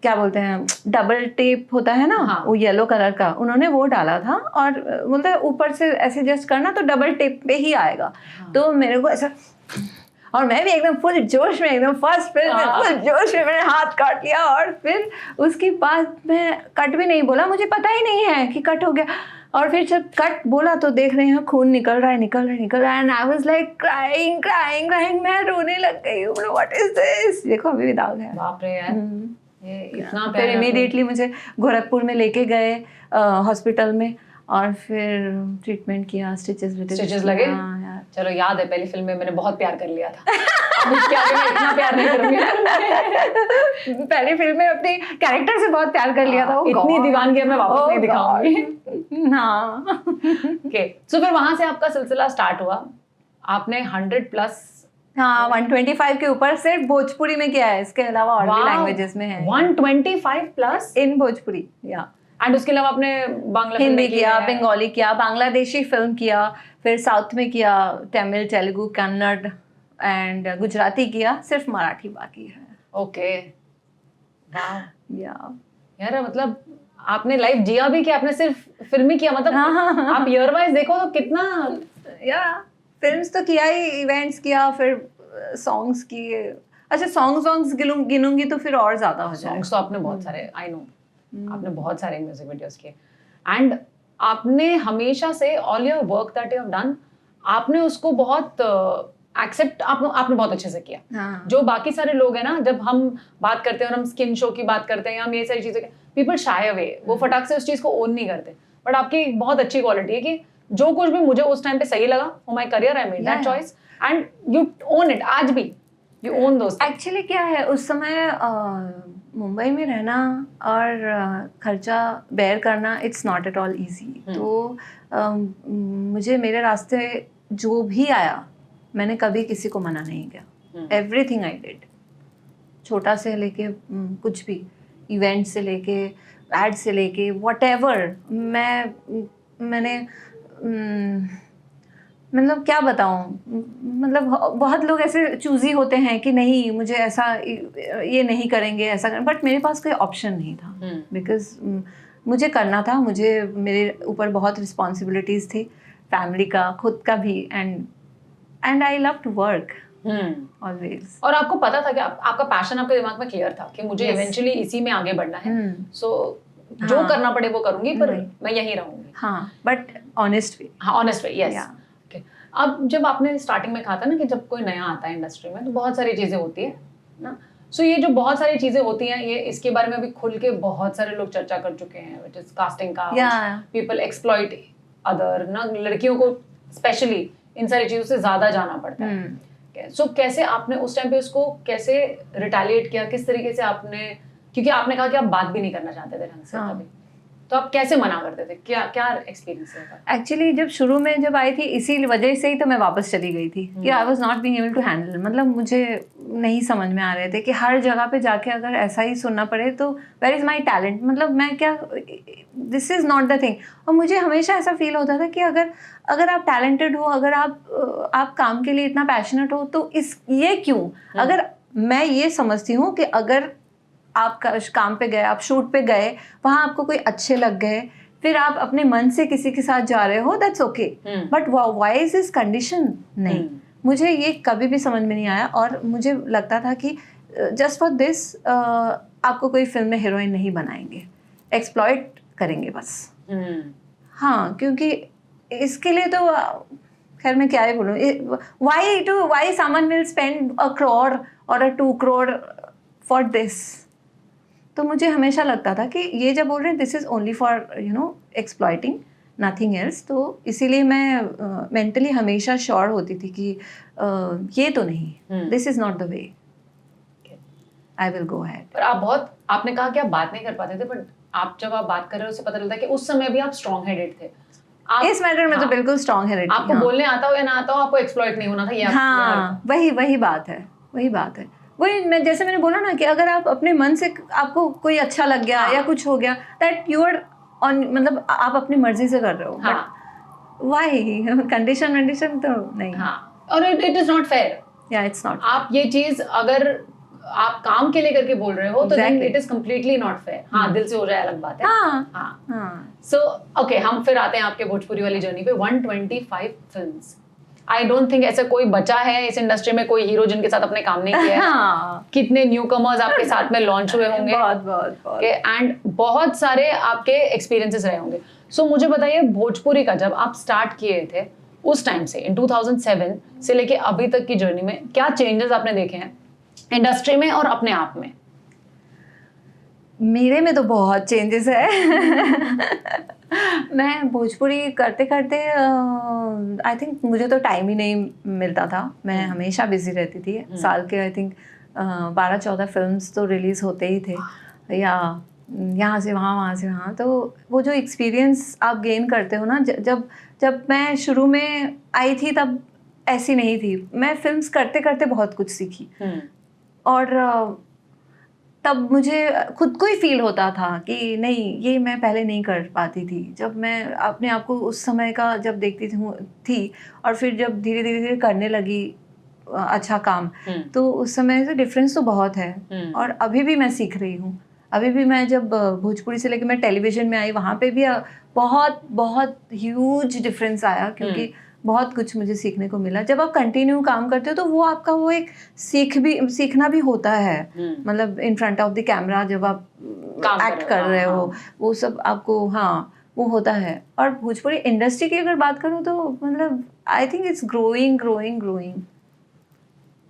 क्या बोलते हैं, डबल टेप होता है ना, वो येलो कलर का, उन्होंने वो डाला था और बोलते हैं ऊपर से ऐसे जस्ट करना तो डबल टेप पे ही आएगा। तो मेरे को ऐसा, और मैं भी एकदम फुल जोश में, एकदम फर्स्ट फिल्म में फुल जोश में मैंने हाथ काट लिया। और फिर उसके बाद मैं कट भी नहीं बोला, मुझे पता ही नहीं है कि कट हो गया। और फिर जब कट बोला तो देख रहे हैं खून निकल रहा है, and I was like crying, मैं रोने लग गई हूँ। व्हाट इज दिस, देखो अभी भी दाग है। बाप रे यार, ये इतना। फिर इमीडिएटली मुझे गोरखपुर में लेके गए हॉस्पिटल में, और फिर ट्रीटमेंट किया, स्टिचेस लगे। हाँ यार, चलो याद है पहली फिल्म में मैंने बहुत प्यार कर लिया था। अब इसके आगे मैं इतना प्यार नहीं करूंगी। पहली फिल्म में अपने कैरेक्टर से बहुत प्यार कर लिया था। इतनी दीवानगी मैं वापस नहीं दिखाऊंगी। हाँ। ओके, सो फिर वहां से आपका सिलसिला स्टार्ट हुआ, आपने 100+, हाँ 125 के ऊपर सिर्फ भोजपुरी में किया है, इसके अलावा और भी लैंग्वेजेस में है। 125+ इन भोजपुरी, या एंड उसके अलावा आपने बांग्ला, हिंदी किया, बंगाली किया, बांग्लादेशी फिल्म किया, फिर साउथ में किया, तमिल, तेलुगु, कन्नड़ एंड गुजराती किया, सिर्फ मराठी बाकी है। ओके, यार मतलब आपने लाइफ जिया भी कि आपने सिर्फ फिल्म ही किया, मतलब आप ईयर वाइज देखो तो कितना, या फिल्म्स तो किया ही, इवेंट्स किया, फिर सॉन्ग्स किए। अच्छा, सॉन्ग्स गिनूंगी तो फिर और ज्यादा हो जाएगा। सॉन्ग्स तो आपने बहुत सारे, आई नो, आपने बहुत सारे म्यूजिक वीडियोस किए, एंड आपने हमेशा से all your work that you have done, आपने उसको बहुत एक्सेप्ट आपने बहुत अच्छे से किया। हाँ। जो बाकी सारे लोग हैं ना, जब हम बात करते हैं और हम स्किन शो की बात करते हैं, हम ये सारी चीजें, पीपल शाय अवे, वो फटाक से उस चीज को ओन नहीं करते। बट आपकी एक बहुत अच्छी क्वालिटी है कि जो कुछ भी मुझे उस टाइम पे सही लगा, for my career I made that choice, and you own it. आज भी यू ओन दोस। एक्चुअली क्या है, उस समय मुंबई में रहना और खर्चा बेयर करना it's not at all easy. तो मुझे मेरे रास्ते जो भी आया मैंने कभी किसी को मना नहीं किया। एवरीथिंग आई डिड, छोटा से लेके कुछ भी, इवेंट से लेके एड से लेके व्हाटएवर। मैंने मतलब क्या बताऊं, मतलब बहुत लोग ऐसे चूजी होते हैं कि नहीं मुझे ऐसा ये नहीं करेंगे, ऐसा करें, बट मेरे पास कोई ऑप्शन नहीं था बिकॉज मुझे करना था। मुझे मेरे ऊपर बहुत रिस्पॉन्सिबिलिटीज़ थी, फैमिली का, खुद का भी, and I love to work always. और आपको पता था कि आपका पैशन आपके दिमाग में क्लियर था कि मुझे इवेंचुअली इसी में आगे बढ़ना है, सो जो करना पड़े वो करूंगी, पर मैं यहीं रहूंगी। हाँ, बट ऑनेस्ट वे। हाँ, ऑनेस्ट वे, यस। अब जब आपने स्टार्टिंग में कहा था ना कि जब कोई नया आता है इंडस्ट्री में तो बहुत सारी चीजें होती है ना, सो ये जो बहुत सारी चीजें होती हैं, ये इसके बारे में अभी खुल के बहुत सारे लोग चर्चा कर चुके हैं, व्हिच इज कास्टिंग का, पीपल एक्सप्लॉइट अदर ना, लड़कियों को स्पेशली इन सारी चीजों से ज्यादा जाना पड़ता है। सो कैसे आपने उस टाइम पे उसको कैसे रिटेलिएट किया, किस तरीके से आपने, क्योंकि आपने कहा कि आप बात भी नहीं करना चाहते थे ढंग से तभी, तो आप कैसे मना करते थे, क्या क्या एक्सपीरियंस था? एक्चुअली जब शुरू में जब आई थी इसी वजह से ही तो मैं वापस चली गई थी कि I was not being able to handle. मतलब मुझे नहीं समझ में आ रहे थे कि हर जगह पे जाके अगर ऐसा ही सुनना पड़े तो वेयर इज़ माई टैलेंट, मतलब मैं क्या, this is not the thing. और मुझे हमेशा ऐसा फील होता था कि अगर आप टैलेंटेड हो, अगर आप काम के लिए इतना पैशनेट हो तो ये क्यों, अगर मैं ये समझती हूँ कि अगर आप काम पे गए, आप शूट पे गए, वहाँ आपको कोई अच्छे लग गए, फिर आप अपने मन से किसी के साथ जा रहे हो, that's okay, but why is this condition? नहीं, मुझे ये कभी भी समझ में नहीं आया। और मुझे लगता था कि जस्ट फॉर दिस आपको कोई फिल्म में हीरोइन नहीं बनाएंगे, एक्सप्लॉइट करेंगे बस। हाँ, क्योंकि इसके लिए तो खैर मैं क्या ही बोलूँ, why someone will spend $1 crore और $2 crore फॉर दिस। तो मुझे हमेशा लगता था कि ये जब बोल रहे हैं this is only for exploiting, nothing else. तो इसीलिए मैं मेंटली हमेशा श्योर होती थी कि ये तो नहीं, this is not the way, I will go ahead. पर आपने कहा कि आप बात नहीं कर पाते थे, बट जब आप बात कर रहे हो उससे पता चलता है कि उस समय भी आप स्ट्रॉन्ग हेडेड थे। इस मैटर में तो बिल्कुल स्ट्रॉन्ग हेडेड थी। आपको बोलने आता हो या ना आता हो, आपको एक्सप्लॉइट नहीं होना था। हाँ, वही बात है, वही बात है। वही जैसे मैंने बोला ना कि अगर आप अपने मन से, आपको कोई अच्छा लग गया या कुछ हो गया, दैट यू आर ऑन, मतलब आप अपनी मर्जी से कर रहे हो, बट व्हाई कंडीशन तो नहीं। और इट इज नॉट फेयर। या इट्स नॉट। आप ये चीज अगर आप काम के लिए करके बोल रहे हो तो then it is completely not fair. हाँ, दिल से हो जाए अलग बात है। सो ओके, हम फिर आते हैं आपके भोजपुरी वाली जर्नी पे। 125 फिल्म्स, आई डोंट थिंक ऐसा कोई बचा है इस इंडस्ट्री में, कोई हीरो जिनके साथ आपने काम नहीं किया है। कितने न्यू कमर्स आपके साथ में लॉन्च हुए होंगे, बहुत एंड बहुत सारे आपके एक्सपीरियंसेस रहे होंगे। सो मुझे बताइए, भोजपुरी का जब आप स्टार्ट किए थे उस टाइम से, इन 2007 से लेके अभी तक की जर्नी में क्या चेंजेस आपने देखे हैं इंडस्ट्री में और अपने आप में? मेरे में तो बहुत चेंजेस है। मैं भोजपुरी करते करते आई थिंक मुझे तो टाइम ही नहीं मिलता था। मैं हमेशा बिजी रहती थी। साल के आई थिंक 12-14 फिल्म्स तो रिलीज़ होते ही थे, या यहाँ से वहाँ, वहाँ से वहाँ। तो वो जो एक्सपीरियंस आप गेन करते हो ना, जब मैं शुरू में आई थी तब ऐसी नहीं थी। मैं फिल्म्स करते करते बहुत कुछ सीखी, और तब मुझे खुद को ही फील होता था कि नहीं, ये मैं पहले नहीं कर पाती थी। जब मैं अपने आप को उस समय का जब देखती थी और फिर जब धीरे धीरे करने लगी अच्छा काम, तो उस समय से डिफरेंस तो बहुत है। और अभी भी मैं सीख रही हूँ। अभी भी मैं जब भोजपुरी से लेकर मैं टेलीविज़न में आई, वहाँ पे भी बहुत बहुत ह्यूज डिफरेंस आया, क्योंकि बहुत कुछ मुझे सीखने को मिला। जब आप कंटिन्यू काम करते हो तो वो आपका वो एक सीखना भी होता है। मतलब इन फ्रंट ऑफ द कैमरा जब आप एक्ट कर रहे हो, वो सब आपको, हाँ, वो होता है। और भोजपुरी इंडस्ट्री की अगर बात करूँ तो मतलब आई थिंक इट्स ग्रोइंग।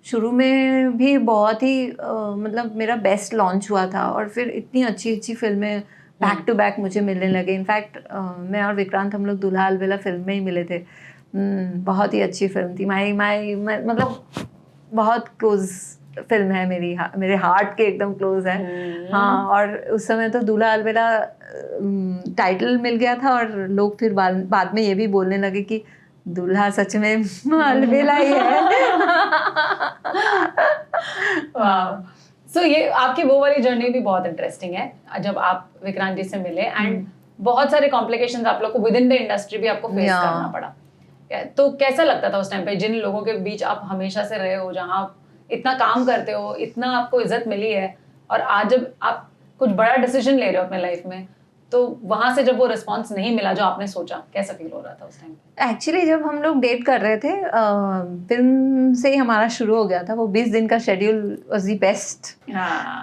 शुरू में भी बहुत ही मतलब मेरा बेस्ट लॉन्च हुआ था, और फिर इतनी अच्छी अच्छी फिल्में बैक टू बैक मुझे मिलने लगे। इनफैक्ट मैं और विक्रांत हम लोग दुल्हा अलबेला फिल्म में ही मिले थे। बहुत ही अच्छी फिल्म थी। मतलब बहुत क्लोज फिल्म है मेरे हार्ट के एकदम क्लोज है। हाँ, और उस समय तो दूल्हा अलविदा टाइटल मिल गया था और लोग फिर बाद में ये भी बोलने लगे कि दूल्हा सच में अलविदा ही है। सो ये आपकी वो वाली जर्नी भी बहुत इंटरेस्टिंग है जब आप विक्रांत जी से मिले एंड बहुत सारे कॉम्प्लिकेशंस आप लोग को विद इन द इंडस्ट्री भी आपको फेस करना पड़ा। तो कैसा लगता था उस टाइम पे, जिन लोगों के बीच आप हमेशा से रहे हो, जहाँ आप इतना काम करते हो, इतना आपको इज्जत मिली है, और आज जब आप कुछ बड़ा डिसीजन ले रहे हो अपने लाइफ में, तो वहां से जब वो रिस्पांस नहीं मिला जो आपने सोचा, कैसा फील हो रहा था उस टाइम पे? एक्चुअली जब हम लोग डेट कर रहे थे, फिल्म से ही हमारा शुरू हो गया था। वो 20 दिन का schedule was the best,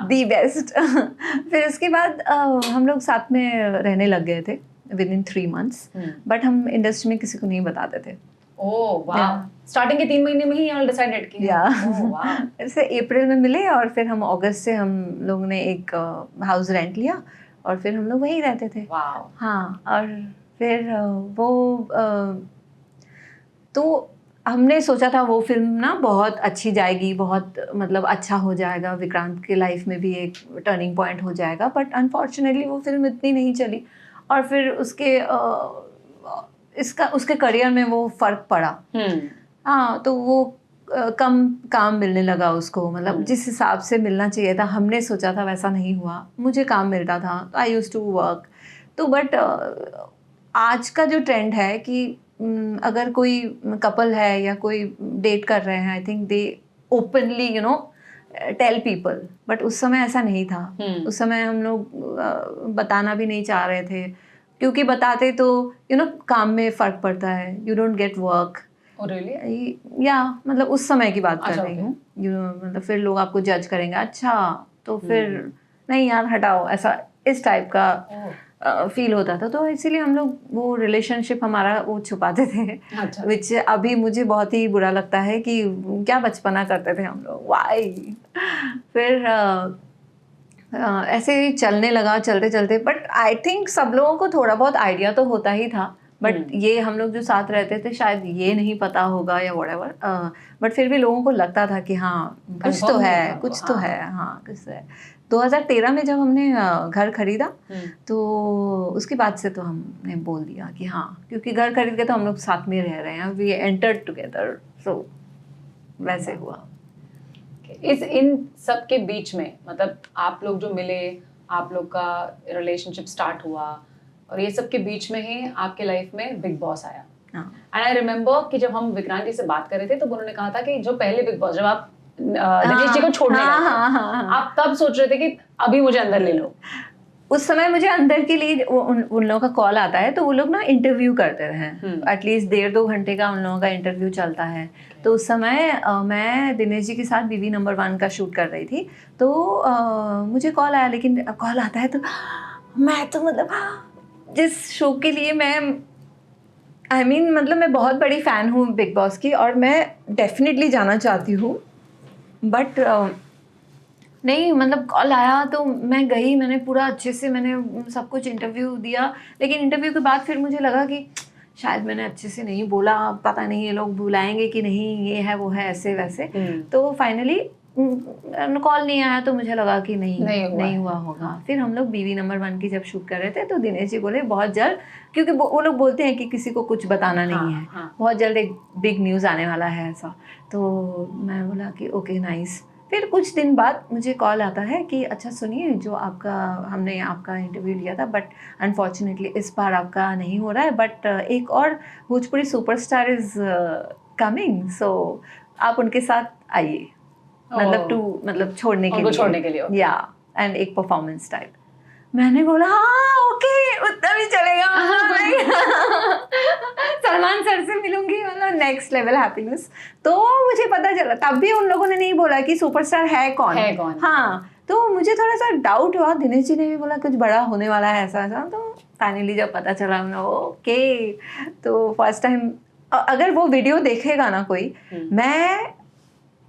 the best. फिर उसके बाद हम लोग साथ में रहने लग गए थे विद इन 3 months, बट हम इंडस्ट्री में किसी को नहीं बताते थे। ओह वाह, स्टार्टिंग के 3 महीने में ही ऑल डिसाइडेड किया? ओह वाह। ऐसे अप्रैल में मिले और फिर हम अगस्त से हम लोग ने एक हाउस रेंट लिया और फिर हम लोग वहीं रहते थे। वाह। हाँ, और फिर वो तो हमने सोचा था वो फिल्म ना बहुत अच्छी जाएगी, बहुत मतलब अच्छा हो जाएगा, विक्रांत के लाइफ में भी एक टर्निंग पॉइंट हो जाएगा, बट अनफॉर्चुनेटली वो फिल्म इतनी नहीं चली और फिर उसके करियर में वो फर्क पड़ा। हाँ, तो वो कम काम मिलने लगा उसको, मतलब जिस हिसाब से मिलना चाहिए था, हमने सोचा था वैसा नहीं हुआ। मुझे काम मिलता था, आई यूज्ड टू वर्क। तो बट आज का जो ट्रेंड है कि अगर कोई कपल है या कोई डेट कर रहे हैं, I think they openly tell people, but उस समय ऐसा नहीं था। उस समय हम लोग बताना भी नहीं चाह रहे थे, क्योंकि बताते तो काम में फ़र्क पड़ता है, यू डोंट गेट वर्क। या मतलब उस समय की बात कर रही हूँ, मतलब फिर लोग आपको जज करेंगे, अच्छा तो फिर नहीं यार हटाओ, ऐसा इस टाइप का फील होता था। तो इसीलिए हम लोग वो रिलेशनशिप हमारा वो छुपाते थे, विच अभी मुझे बहुत ही बुरा लगता है कि क्या बचपना करते थे हम लोग, वाई। फिर ऐसे ही चलने लगा, चलते चलते, बट आई थिंक सब लोगों को थोड़ा बहुत आइडिया तो होता ही था, बट ये हम लोग जो साथ रहते थे शायद ये नहीं पता होगा या व्हाटएवर, बट फिर भी लोगों को लगता था कि हाँ कुछ तो है, कुछ तो है, हाँ कुछ तो है। 2013 में जब हमने घर खरीदा तो उसके बाद से तो हमने बोल दिया कि हाँ, क्योंकि घर खरीद के तो हम लोग साथ में रह रहे हैं, वी एंटर्ड टुगेदर, सो वैसे हुआ। इन सब के बीच में मतलब आप लोग जो मिले, आप लोग का रिलेशनशिप स्टार्ट हुआ, और ये सब के बीच में ही आपके लाइफ में बिग बॉस आया। एंड आई रिमेम्बर कि जब हम विक्रांत जी से बात कर रहे थे तो उन्होंने कहा था कि जो पहले बिग बॉस, जब आप दिनेश जी को छोड़ने गए, आप तब सोच रहे थे कि अभी मुझे अंदर ले लो। उस समय मुझे अंदर के लिए उन लोगों का कॉल आता है, तो वो लोग ना इंटरव्यू करते हैं, एटलीस्ट 1.5-2 घंटे का उन लोगों का इंटरव्यू चलता है। तो उस समय मैं दिनेश जी के साथ बीवी नंबर 1 का शूट कर रही थी, तो मुझे कॉल आया, लेकिन कॉल आता है तो मैं तो मतलब जिस शो के लिए मैं मतलब मैं बहुत बड़ी फ़ैन हूँ बिग बॉस की, और मैं डेफिनेटली जाना चाहती हूँ, बट नहीं, मतलब कॉल आया तो मैं गई, मैंने पूरा अच्छे से मैंने सब कुछ इंटरव्यू दिया, लेकिन इंटरव्यू के बाद फिर मुझे लगा कि शायद मैंने अच्छे से नहीं बोला, पता नहीं ये लोग बुलाएंगे कि नहीं, ये है वो है, ऐसे वैसे। तो फाइनली कॉल नहीं आया तो मुझे लगा कि नहीं हुआ होगा। फिर हम लोग बीवी नंबर 1 की जब शूट कर रहे थे तो दिनेश जी बोले बहुत जल्द, क्योंकि वो लोग बोलते हैं कि किसी को कुछ बताना नहीं है, बहुत जल्द एक बिग न्यूज़ आने वाला है ऐसा। तो मैं बोला कि ओके नाइस। फिर कुछ दिन बाद मुझे कॉल आता है कि अच्छा सुनिए, जो हमने आपका इंटरव्यू लिया था, बट अनफॉर्चुनेटली इस बार आपका नहीं हो रहा है, बट एक और भोजपुरी सुपरस्टार इज़ कमिंग, सो आप उनके साथ आइए, मतलब छोड़ने के लिए या एंड एक परफॉर्मेंस टाइप। मैंने बोला हाँ ओके, उतना भी चलेगा, सलमान सर से मिलूंगी, मतलब नेक्स्ट लेवल हैप्पीनेस। तो मुझे पता चला, तब भी उन लोगों ने नहीं बोला कि सुपरस्टार है कौन। हाँ, तो मुझे थोड़ा सा डाउट हुआ, दिनेश जी ने भी बोला कुछ बड़ा होने वाला है ऐसा ऐसा। तो फाइनली जब पता चला ओके, तो फर्स्ट टाइम, अगर वो वीडियो देखेगा ना कोई, मैं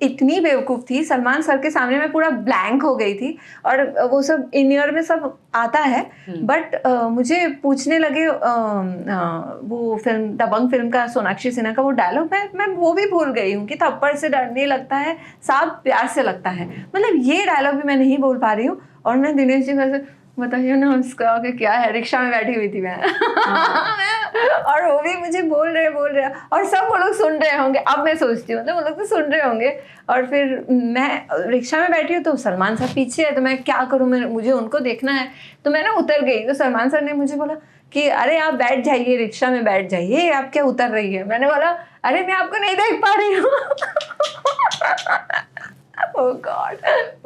इतनी बेवकूफ़ थी, सलमान सर के सामने मैं पूरा ब्लैंक हो गई थी। और वो सब इन ईयर में सब आता है, बट मुझे पूछने लगे वो फिल्म दबंग फिल्म का सोनाक्षी सिन्हा का वो डायलॉग, मैं वो भी भूल गई हूँ कि थप्पड़ से डरने लगता है सांप प्यार से लगता है। मतलब ये डायलॉग भी मैं नहीं बोल पा रही हूँ। और मैं दिनेश जी को बताइए ना उसका कि क्या है, रिक्शा में बैठी हुई थी मैं और वो भी मुझे बोल रहे और सब वो लोग सुन रहे होंगे। अब मैं सोचती हूँ मतलब वो लोग तो सुन रहे होंगे। और फिर मैं रिक्शा में बैठी हूँ तो सलमान सर पीछे है, तो मैं क्या करूँ, मुझे उनको देखना है। तो मैं ना उतर गई, तो सलमान सर ने मुझे बोला कि अरे आप बैठ जाइए, रिक्शा में बैठ जाइए, आप क्या उतर रही है। मैंने बोला अरे मैं आपको नहीं देख पा रही हूँ Oh God,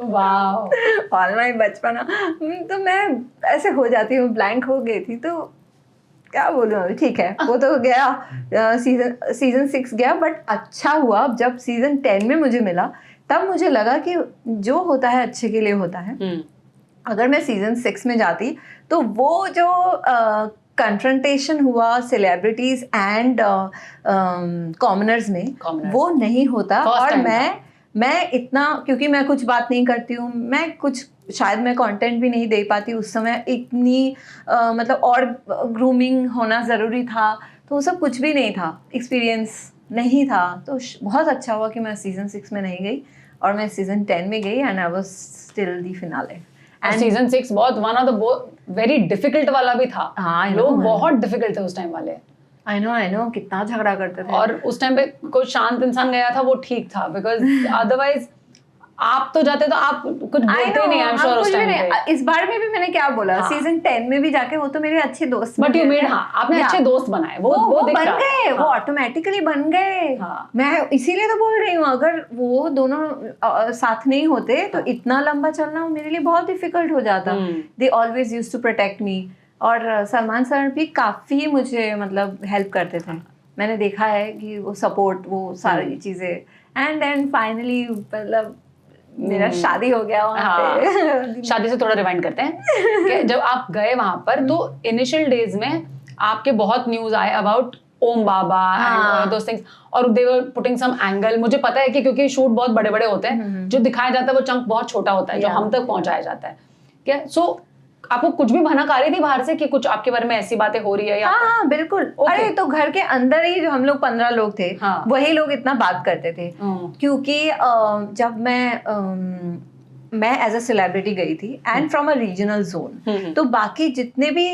वाह, ऑल माय बचपना। तो मैं ऐसे हो जाती हूँ, ब्लैंक हो गई थी। तो क्या बोलूँ अभी, ठीक है वो तो गया, सीजन 6 गया। बट अच्छा हुआ जब सीजन 10 में मुझे मिला, तब मुझे लगा कि जो होता है अच्छे के लिए होता है। अगर मैं सीजन 6 में जाती तो वो जो कन्फ्रंटेशन हुआ सेलिब्रिटीज एंड कॉमनर्स में, वो नहीं होता। और मैं इतना, क्योंकि मैं कुछ बात नहीं करती हूँ, मैं कुछ शायद मैं कंटेंट भी नहीं दे पाती उस समय, इतनी मतलब और ग्रूमिंग होना ज़रूरी था, तो वो सब कुछ भी नहीं था, एक्सपीरियंस नहीं था। तो बहुत अच्छा हुआ कि मैं सीजन 6 में नहीं गई और मैं सीजन 10 में गई and I was still the finale. And season 6 बहुत one of the very difficult वाला भी था। हाँ, लोग बहुत डिफिकल्ट थे उस टाइम वाले। आई नो कितना झगड़ा करते थे। और उस टाइम पे कोई शांत इंसान गया था वो ठीक था, बिकॉज अदरवाइज आप तो जाते तो आप कुछ बोलते नहीं, आई एम श्योर उस टाइम पे। इस बार में भी मैंने क्या बोला, सीजन 10 में भी जाके वो तो मेरे अच्छे दोस्त, बट यू मेड, आपने अच्छे दोस्त बनाए, वो बन गए, वो ऑटोमेटिकली बन गए। मैं इसीलिए तो बोल रही हूँ, अगर वो दोनों साथ नहीं होते तो इतना लंबा चलना मेरे लिए बहुत डिफिकल्ट हो जाता। They always used to protect me. और सलमान सर भी काफी मुझे मतलब हेल्प करते थे। मैंने देखा है कि वो सपोर्ट, वो सारी चीजें, एंड देन फाइनली मतलब मेरा शादी हो गया वहाँ पे। शादी से थोड़ा रिवाइंड करते हैं कि जब आप गए वहां पर तो इनिशियल डेज में आपके बहुत न्यूज आए about Om Baba and those things, और they were putting some angle. मुझे पता है कि क्योंकि शूट बहुत बड़े बड़े होते हैं, जो दिखाया जाता है वो चंक बहुत छोटा होता है जो हम तक पहुंचाया जाता है। क्या सो आपको कुछ भी भनक आ रही थी बाहर से कि कुछ आपके बारे में ऐसी बातें हो रही है? हाँ बिल्कुल। अरे तो घर के अंदर ही जो हम लोग 15 लोग थे, वही लोग इतना बात करते थे। क्योंकि जब मैं एज अ सेलिब्रिटी गई थी and from a regional zone, तो बाकी जितने भी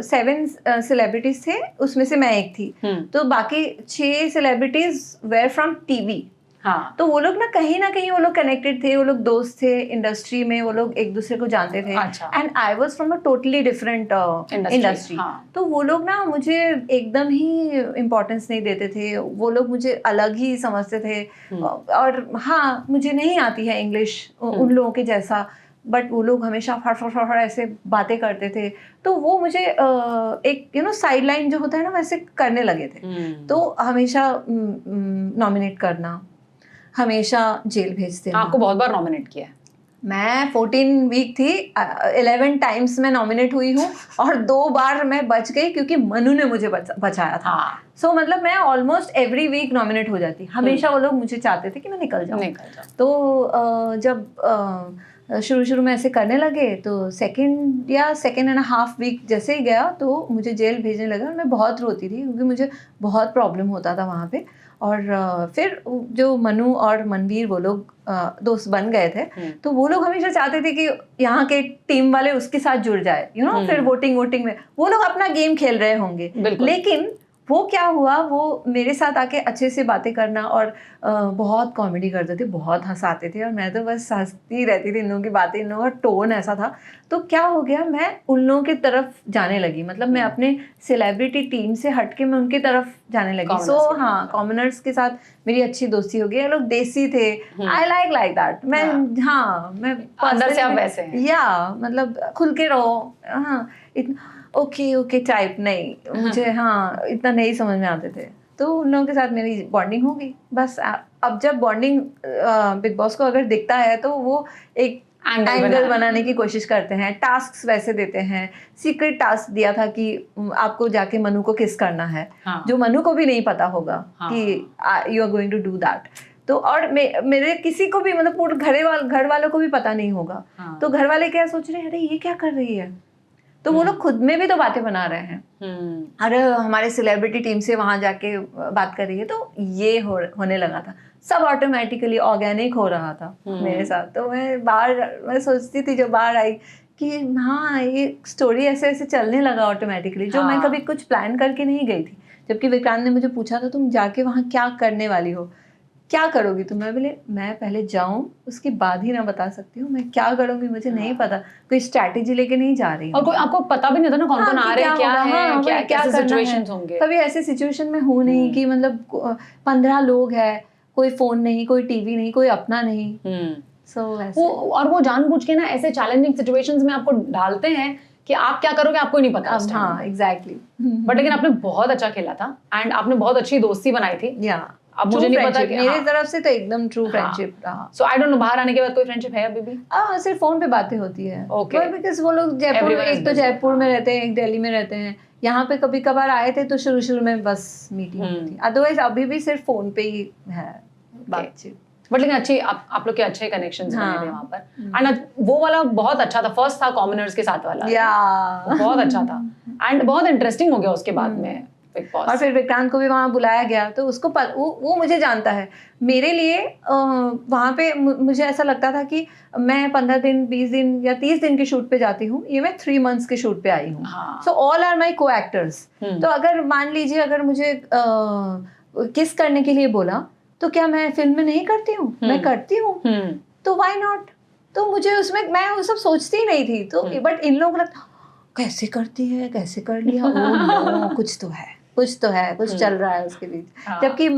7 सेलिब्रिटीज थे उसमें से मैं एक थी। तो बाकी 6 सेलिब्रिटीज वेर फ्रॉम टीवी। हाँ, तो वो लोग ना कहीं वो लोग कनेक्टेड थे, वो लोग दोस्त थे इंडस्ट्री में, वो लोग एक दूसरे को जानते थे। And I was from a totally different industry. तो वो लोग ना मुझे एकदम ही इम्पोर्टेंस नहीं देते थे, वो लोग मुझे अलग ही समझते थे। और हाँ, मुझे नहीं आती है इंग्लिश उन लोगों के जैसा, बट वो लोग हमेशा फट ऐसे बातें करते थे। तो वो मुझे एक साइड लाइन जो होता है ना वैसे करने लगे थे। तो हमेशा नॉमिनेट करना, हमेशा जेल भेजते हैं। आपको बहुत बार नॉमिनेट किया है। मैं 14 वीक थी, 11 टाइम्स मैं नॉमिनेट हुई हूँ और 2 बार मैं बच गई क्योंकि मनु ने मुझे बचाया था। सो मतलब मैं ऑलमोस्ट एवरी वीक नॉमिनेट हो जाती। हमेशा वो लोग मुझे चाहते थे कि मैं निकल जाऊँ। तो जब शुरू में ऐसे करने लगे तो सेकेंड एंड हाफ वीक जैसे ही गया तो मुझे जेल भेजने लगा और मैं बहुत रोती थी क्योंकि मुझे बहुत प्रॉब्लम होता था वहाँ पे। और फिर जो मनु और मनवीर वो लोग दोस्त बन गए थे, तो वो लोग हमेशा चाहते थे कि यहाँ के टीम वाले उसके साथ जुड़ जाए, फिर वोटिंग में वो लोग अपना गेम खेल रहे होंगे। लेकिन वो क्या हुआ, वो मेरे साथ आके अच्छे से बातें करना और बहुत कॉमेडी करते थे, बहुत हंसाते थे और मैं तो बस हंसती रहती थी। इन लोगों की बातें, इन लोगों का टोन ऐसा था। तो क्या हो गया, मैं उन लोगों की तरफ जाने लगी, मतलब मैं अपने सेलिब्रिटी टीम से हट के मैं उनकी तरफ जाने लगी। सो हाँ, कॉमनर्स के साथ मेरी अच्छी दोस्ती हो गई। ये लोग देसी थे, आई लाइक दैट। मैं मैं अंदर से आप वैसे हैं, या मतलब खुल के रहो। हाँ, ओके टाइप नहीं, मुझे हाँ इतना नहीं समझ में आते थे। तो उन लोगों के साथ मेरी बॉन्डिंग हो गई बस। अब जब बॉन्डिंग बिग बॉस को अगर दिखता है तो वो एक एंगल बनाने की कोशिश करते हैं, टास्क वैसे देते हैं। सीक्रेट टास्क दिया था कि आपको जाके मनु को किस करना है, जो मनु को भी नहीं पता होगा कि you are going to do that. तो और मेरे किसी को भी मतलब पूरे घर वालों को भी पता नहीं होगा। हाँ। तो घर वाले क्या सोच रहे हैं, अरे ये क्या कर रही है, तो वो लोग खुद में भी तो बातें बना रहे हैं, अरे हमारे सेलिब्रिटी टीम से वहां जाके बात कर रही है। तो ये होने लगा था, सब ऑटोमेटिकली ऑर्गेनिक हो रहा था मेरे साथ। तो मैं सोचती थी जब बाहर आई कि हाँ ये स्टोरी ऐसे ऐसे चलने लगा ऑटोमेटिकली, जो मैं कभी कुछ प्लान करके नहीं गई थी। जबकि विक्रांत ने मुझे पूछा था तुम जाके वहाँ क्या करने वाली हो, क्या करोगी तुम, मैं बोले मैं पहले जाऊं उसके बाद ही ना बता सकती हूँ मैं क्या करूंगी, मुझे नहीं पता, कोई स्ट्रैटेजी लेके नहीं जा रही और कोई आपको पता भी नहीं था ना कौन कौन आ रहे हैं, क्या है, क्या कैसे सिचुएशंस होंगे। कभी ऐसे सिचुएशन में हूँ नहीं कि मतलब 15 लोग हैं, कोई फोन नहीं, कोई टीवी नहीं, कोई अपना नहीं। और वो जानबूझ के ना ऐसे चैलेंजिंग सिचुएशंस में आपको डालते हैं कि आप क्या करोगे आपको नहीं पता। हाँ एग्जैक्टली। बट लेकिन आपने बहुत अच्छा खेला था एंड आपने बहुत अच्छी दोस्ती बनाई थी। अब मुझे नहीं पता कि मेरी तरफ से तो एकदम ट्रू फ्रेंडशिप रहा। सो आई डोंट नो बाहर आने के बाद कोई फ्रेंडशिप है अभी भी? सिर्फ फोन पे बातें होती है। ओके। बिकॉज वो लोग जयपुर, एक तो जयपुर में रहते हैं, एक दिल्ली में रहते हैं। यहाँ पे कभी कभार आए थे तो शुरू में बस मीटिंग थी, अदरवाइज अभी भी सिर्फ फोन पे ही है बातचीत। बट लेकिन अच्छी आप लोग के अच्छे कनेक्शंस बने थे वहाँ पर। एंड वो वाला बहुत अच्छा था, फर्स्ट था कॉमनर्स के साथ वाला, बहुत अच्छा था एंड बहुत इंटरेस्टिंग हो गया उसके बाद में। और फिर विक्रांत को भी वहाँ बुलाया गया, तो उसको वो मुझे जानता है। मेरे लिए वहाँ पे मुझे ऐसा लगता था कि मैं 15 दिन 20 दिन या 30 दिन के शूट पे जाती हूँ, ये मैं 3 months के शूट पे आई हूँ। सो ऑल आर माई को एक्टर्स। तो अगर मान लीजिए अगर मुझे किस करने के लिए बोला तो क्या मैं फिल्म में नहीं करती हूँ? मैं करती हूँ, तो व्हाई नॉट। तो मुझे उसमें मैं वो सब सोचती ही नहीं थी। तो बट इन लोगों को लगता कैसे करती है, कैसे कर लिया, ओ कुछ तो है, कुछ चल रहा है उसके बीच। जबकि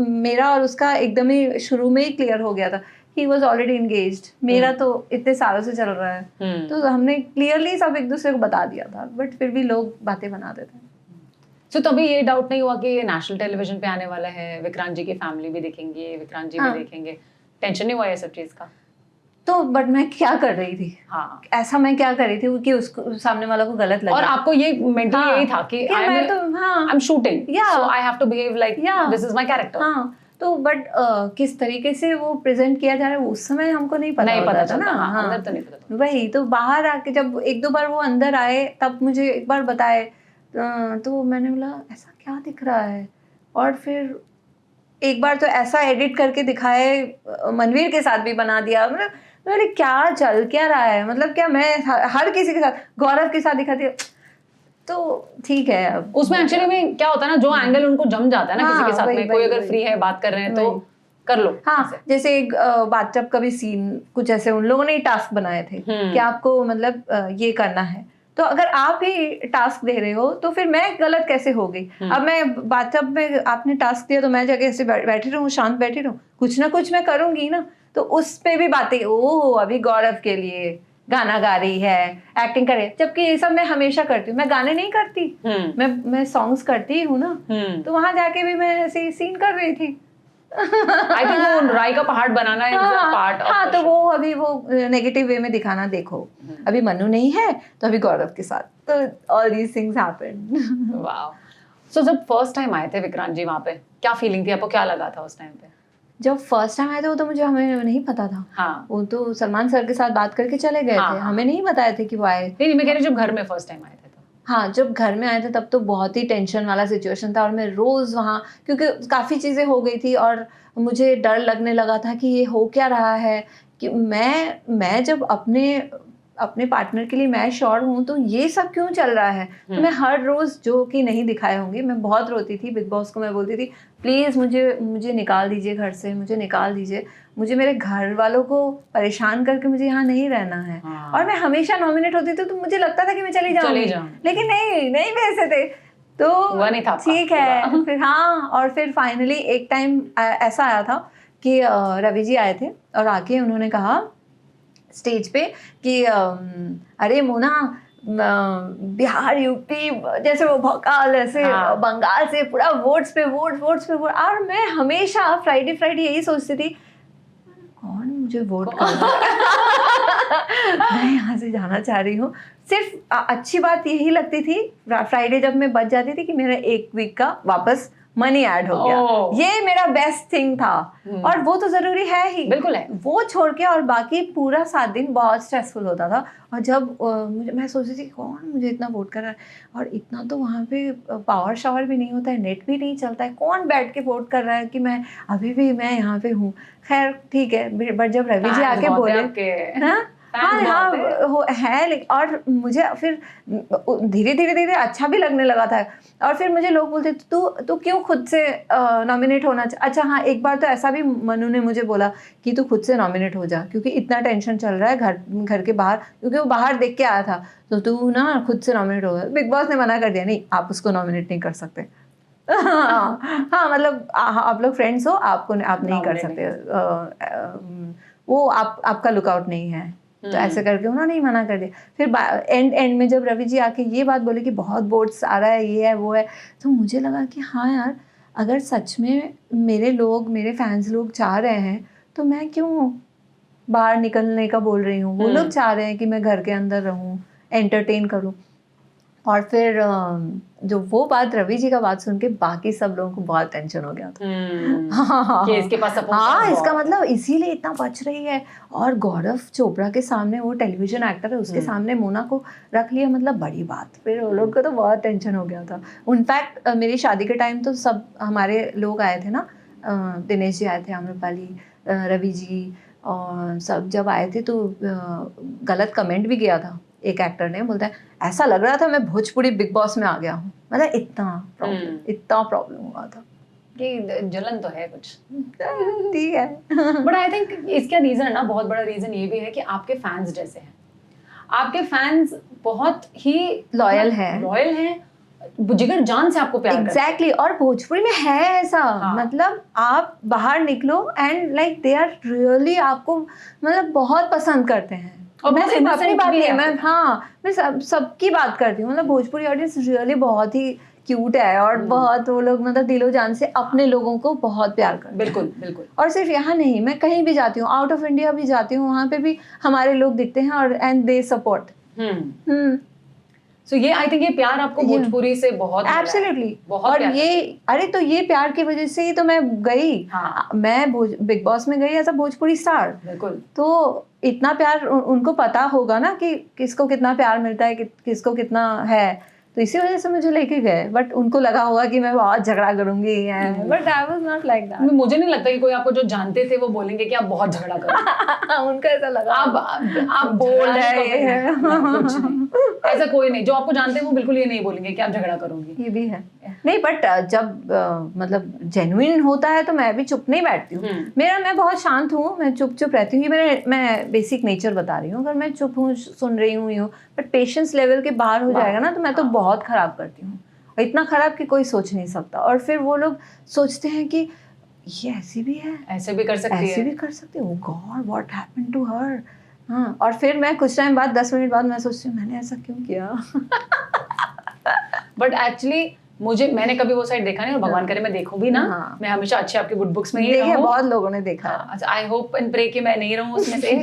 मेरा और उसका एकदम ही शुरू में ही क्लियर हो गया था। He was already engaged, मेरा तो इतने सालों से चल रहा है। तो हमने क्लियरली सब एक दूसरे को बता दिया था, बट फिर भी लोग बातें बना देते हैं। तो तभी ये डाउट नहीं हुआ कि ये नेशनल टेलीविजन पे आने वाला है, विक्रांत जी की फैमिली भी देखेंगे, विक्रांत जी भी देखेंगे, टेंशन नहीं हुआ ये सब चीज का? तो बट मैं क्या कर रही थी, ऐसा मैं क्या कर रही थी कि उसको सामने वाला को गलत लगे। और आपको ये मेंटली यही था कि I am shooting, so I have to behave like this is my character. तो बट किस तरीके से वो प्रेजेंट किया जा रहा है उस समय हमको नहीं पता था ना। अंदर तो नहीं पता। वही तो बाहर आके जब 1-2 बार वो अंदर आए तब मुझे एक बार बताए, तो मैंने बोला ऐसा क्या दिख रहा है। और फिर एक बार तो ऐसा एडिट करके दिखाए, मनवीर के साथ भी बना दिया। मतलब मेरे क्या चल क्या रहा है, मतलब क्या मैं हर किसी के साथ, गौरव के साथ दिखाती हूँ तो ठीक है। अब उसमें एक्चुअली में क्या होता है ना, जो एंगल उनको जम जाता है ना किसी के साथ में, कोई अगर फ्री है बात कर रहे हैं तो कर लो। जैसे एक बाथटब का भी सीन कुछ ऐसे उन लोगों ने टास्क बनाए थे कि आपको मतलब ये करना है, तो अगर आप ही टास्क दे रहे हो तो फिर मैं गलत कैसे हो गई। अब मैं बाथटब में आपने टास्क दिया तो मैं जगह ऐसे बैठी रहूं, शांत बैठी रहूं, कुछ ना कुछ मैं करूंगी ना। तो उस पे भी बातें, ओह अभी गौरव के लिए गाना गा रही है, एक्टिंग कर रही है, जबकि ये सब मैं हमेशा करती हूँ। मैं गाने नहीं करती, मैं सॉन्ग्स करती हूँ ना। तो वहां जाके भी मैं ऐसे सीन कर रही थी। आई थिंक वो राई का पहाड़ बनाना है पार्ट ऑफ। तो वो अभी वो नेगेटिव वे में दिखाना, देखो अभी मनु नहीं है तो अभी गौरव के साथ, तो all these things happened. Wow. So जब फर्स्ट टाइम आए थे विक्रांत जी वहाँ पे, क्या फीलिंग थी आपको, क्या लगा था उस टाइम पे? जब फर्स्ट टाइम आए थे वो तो मुझे हमें नहीं पता था। वो तो सलमान सर के साथ बात करके चले गए थे, हमें नहीं बताया थे कि वो आए। नहीं मैं कह रही जब घर में फर्स्ट टाइम आए थे। जब घर में आए थे तब तो बहुत ही टेंशन वाला सिचुएशन था। और मैं रोज वहाँ, क्योंकि काफ़ी चीज़ें हो गई थी और मुझे डर लगने लगा था कि ये हो क्या रहा है, कि मैं जब अपने पार्टनर के लिए मैं श्योर हूँ तो ये सब क्यों चल रहा है। तो मैं हर रोज़, जो कि नहीं दिखाए होंगे, मैं बहुत रोती थी। बिग बॉस को मैं बोलती थी प्लीज़ मुझे निकाल दीजिए घर से, मुझे निकाल दीजिए, मुझे मेरे घर वालों को परेशान करके मुझे यहाँ नहीं रहना है। और मैं हमेशा नॉमिनेट होती थी तो मुझे लगता था कि मैं चली जाऊँगी, लेकिन नहीं वैसे थे तो ठीक है। फिर और फिर फाइनली एक टाइम ऐसा आया था कि रवि जी आए थे और आके उन्होंने कहा स्टेज पे कि अरे मोना, बिहार यूपी जैसे वो भोकाल ऐसे बंगाल से पूरा वोट्स पे वोट। और मैं हमेशा फ्राइडे यही सोचती थी कौन मुझे वोट कर रहा है। मैं यहाँ से जाना चाह रही हूँ। सिर्फ अच्छी बात यही लगती थी फ्राइडे जब मैं बच जाती थी कि मेरा 1 वीक का वापस मनी ऐड हो गया। ओह। ये मेरा बेस्ट थिंग था। और वो तो जरूरी है ही, बिल्कुल है। वो छोड़ के और बाकी पूरा 7 दिन बहुत स्ट्रेसफुल होता था। और जब मैं सोचती थी कौन मुझे इतना वोट कर रहा है, और इतना तो वहाँ पे पावर शावर भी नहीं होता है, नेट भी नहीं चलता है, कौन बैठ के वोट कर रहा है कि मैं अभी भी मैं यहाँ पे हूँ। खैर ठीक है, बट जब रवि जी आके बोले हाँ है, और मुझे फिर धीरे धीरे अच्छा भी लगने लगा था। और फिर मुझे लोग बोलते तू क्यों खुद से नॉमिनेट होना अच्छा हाँ, एक बार तो ऐसा भी मनु ने मुझे बोला कि तू खुद से नॉमिनेट हो जा, क्योंकि इतना टेंशन चल रहा है घर के बाहर, क्योंकि वो बाहर देख के आया था, तो तू ना खुद से नॉमिनेट हो। बिग बॉस ने मना कर दिया, नहीं आप उसको नॉमिनेट नहीं कर सकते। हाँ मतलब आप लोग फ्रेंड्स हो, आप नहीं कर सकते, वो आपका लुकआउट नहीं है। तो ऐसे करके उन्होंने ही मना कर दिया। फिर एंड में जब रवि जी आके ये बात बोले कि बहुत वोट्स आ रहा है, ये है वो है, तो मुझे लगा कि हाँ यार, अगर सच में मेरे फैंस लोग चाह रहे हैं तो मैं क्यों बाहर निकलने का बोल रही हूँ। वो लोग चाह रहे हैं कि मैं घर के अंदर रहूँ, एंटरटेन करूँ। और फिर जो वो बात रवि जी का बात सुन के बाकी सब लोगों को बहुत टेंशन हो गया था। कि इसके पास सपोर्ट, हाँ इसका मतलब इसीलिए इतना बच रही है। और गौरव चोपड़ा के सामने, वो टेलीविजन एक्टर है, उसके सामने मोना को रख लिया, मतलब बड़ी बात। फिर वो लोग को तो बहुत टेंशन हो गया था। इनफैक्ट मेरी शादी के टाइम तो सब हमारे लोग आए थे ना, दिनेश जी आए थे, आम्रपाली, रवि जी, और सब जब आए थे तो गलत कमेंट भी किया था एक एक्टर ने, बोलता है ऐसा लग रहा था मैं भोजपुरी बिग बॉस में आ गया हूँ। मतलब इतना प्रॉब्लम हुआ था कि जलन तो है कुछ। ठीक है। बट आई थिंक इसका रीजन ना, बहुत बड़ा रीजन ये भी है कि आपके फैंस जैसे हैं, आपके फैंस बहुत ही लॉयल हैं, जिगर जान से आपको प्यार करते हैं। एग्जैक्टली। और भोजपुरी में है ऐसा, हाँ। मतलब आप बाहर निकलो and like they are really आपको मतलब बहुत पसंद करते हैं। और मैं सिर्फ अपनी बात नहीं, मैं सबकी बात करती हूँ। मतलब भोजपुरी ऑडियंस रियली बहुत ही क्यूट है, और बहुत वो लोग मतलब दिलो जान से अपने लोगों को बहुत प्यार करते हैं। बिल्कुल बिल्कुल। और सिर्फ यहाँ नहीं, मैं कहीं भी जाती हूँ, आउट ऑफ इंडिया भी जाती हूँ, वहाँ पे भी हमारे लोग दिखते हैं और एंड दे सपोर्ट। सो ये आई थिंक ये प्यार आपको भोजपुरी से बहुत एब्सोल्युटली बहुत। और ये तो ये प्यार की वजह से ही तो मैं गई। हाँ। मैं बिग बॉस में गई एज अ भोजपुरी स्टार। बिल्कुल। तो इतना प्यार उनको पता होगा ना कि किसको कितना प्यार मिलता है, किसको कितना है, तो इसी वजह से मुझे लेके गए। बट उनको लगा होगा कि मैं बहुत झगड़ा करूंगी, but I was not like that. मुझे नहीं लगता कि कोई आपको जो जानते थे वो बोलेंगे कि आप बहुत झगड़ा करो। उनको ऐसा लगा आप बोल्ड है, कुछ नहीं। ऐसा कोई नहीं, जो आपको जानते हैं वो बिल्कुल ये नहीं बोलेंगे कि आप झगड़ा करोगी। ये भी है नहीं, बट जब मतलब जेन्युइन होता है तो मैं भी चुप नहीं बैठती हूँ। मैं बहुत शांत हूँ, मैं चुप रहती हूँ। मैं बेसिक नेचर बता रही हूँ। अगर मैं चुप हूँ, सुन रही हूँ, बट पेशेंस लेवल के बाहर हो जाएगा ना तो मैं तो बहुत खराब करती हूँ, और इतना खराब कि कोई सोच नहीं सकता। और फिर वो लोग सोचते हैं कि ये ऐसी भी है, ऐसे भी कर सकती है, oh God what happened to her. हाँ, और फिर मैं कुछ टाइम बाद 10 मिनट बाद मैं सोचती हूँ मैंने ऐसा क्यों किया। बट एक्चुअली मैंने कभी वो साइड देखा नहीं, और भगवान करे मैं देखूं भी ना। हाँ। मैं हमेशा अच्छे आपके गुड बुक्स में ही देखिए, बहुत लोगों ने देखा। आई होप एंड प्रे कि मैं नहीं रहूं उसमें से।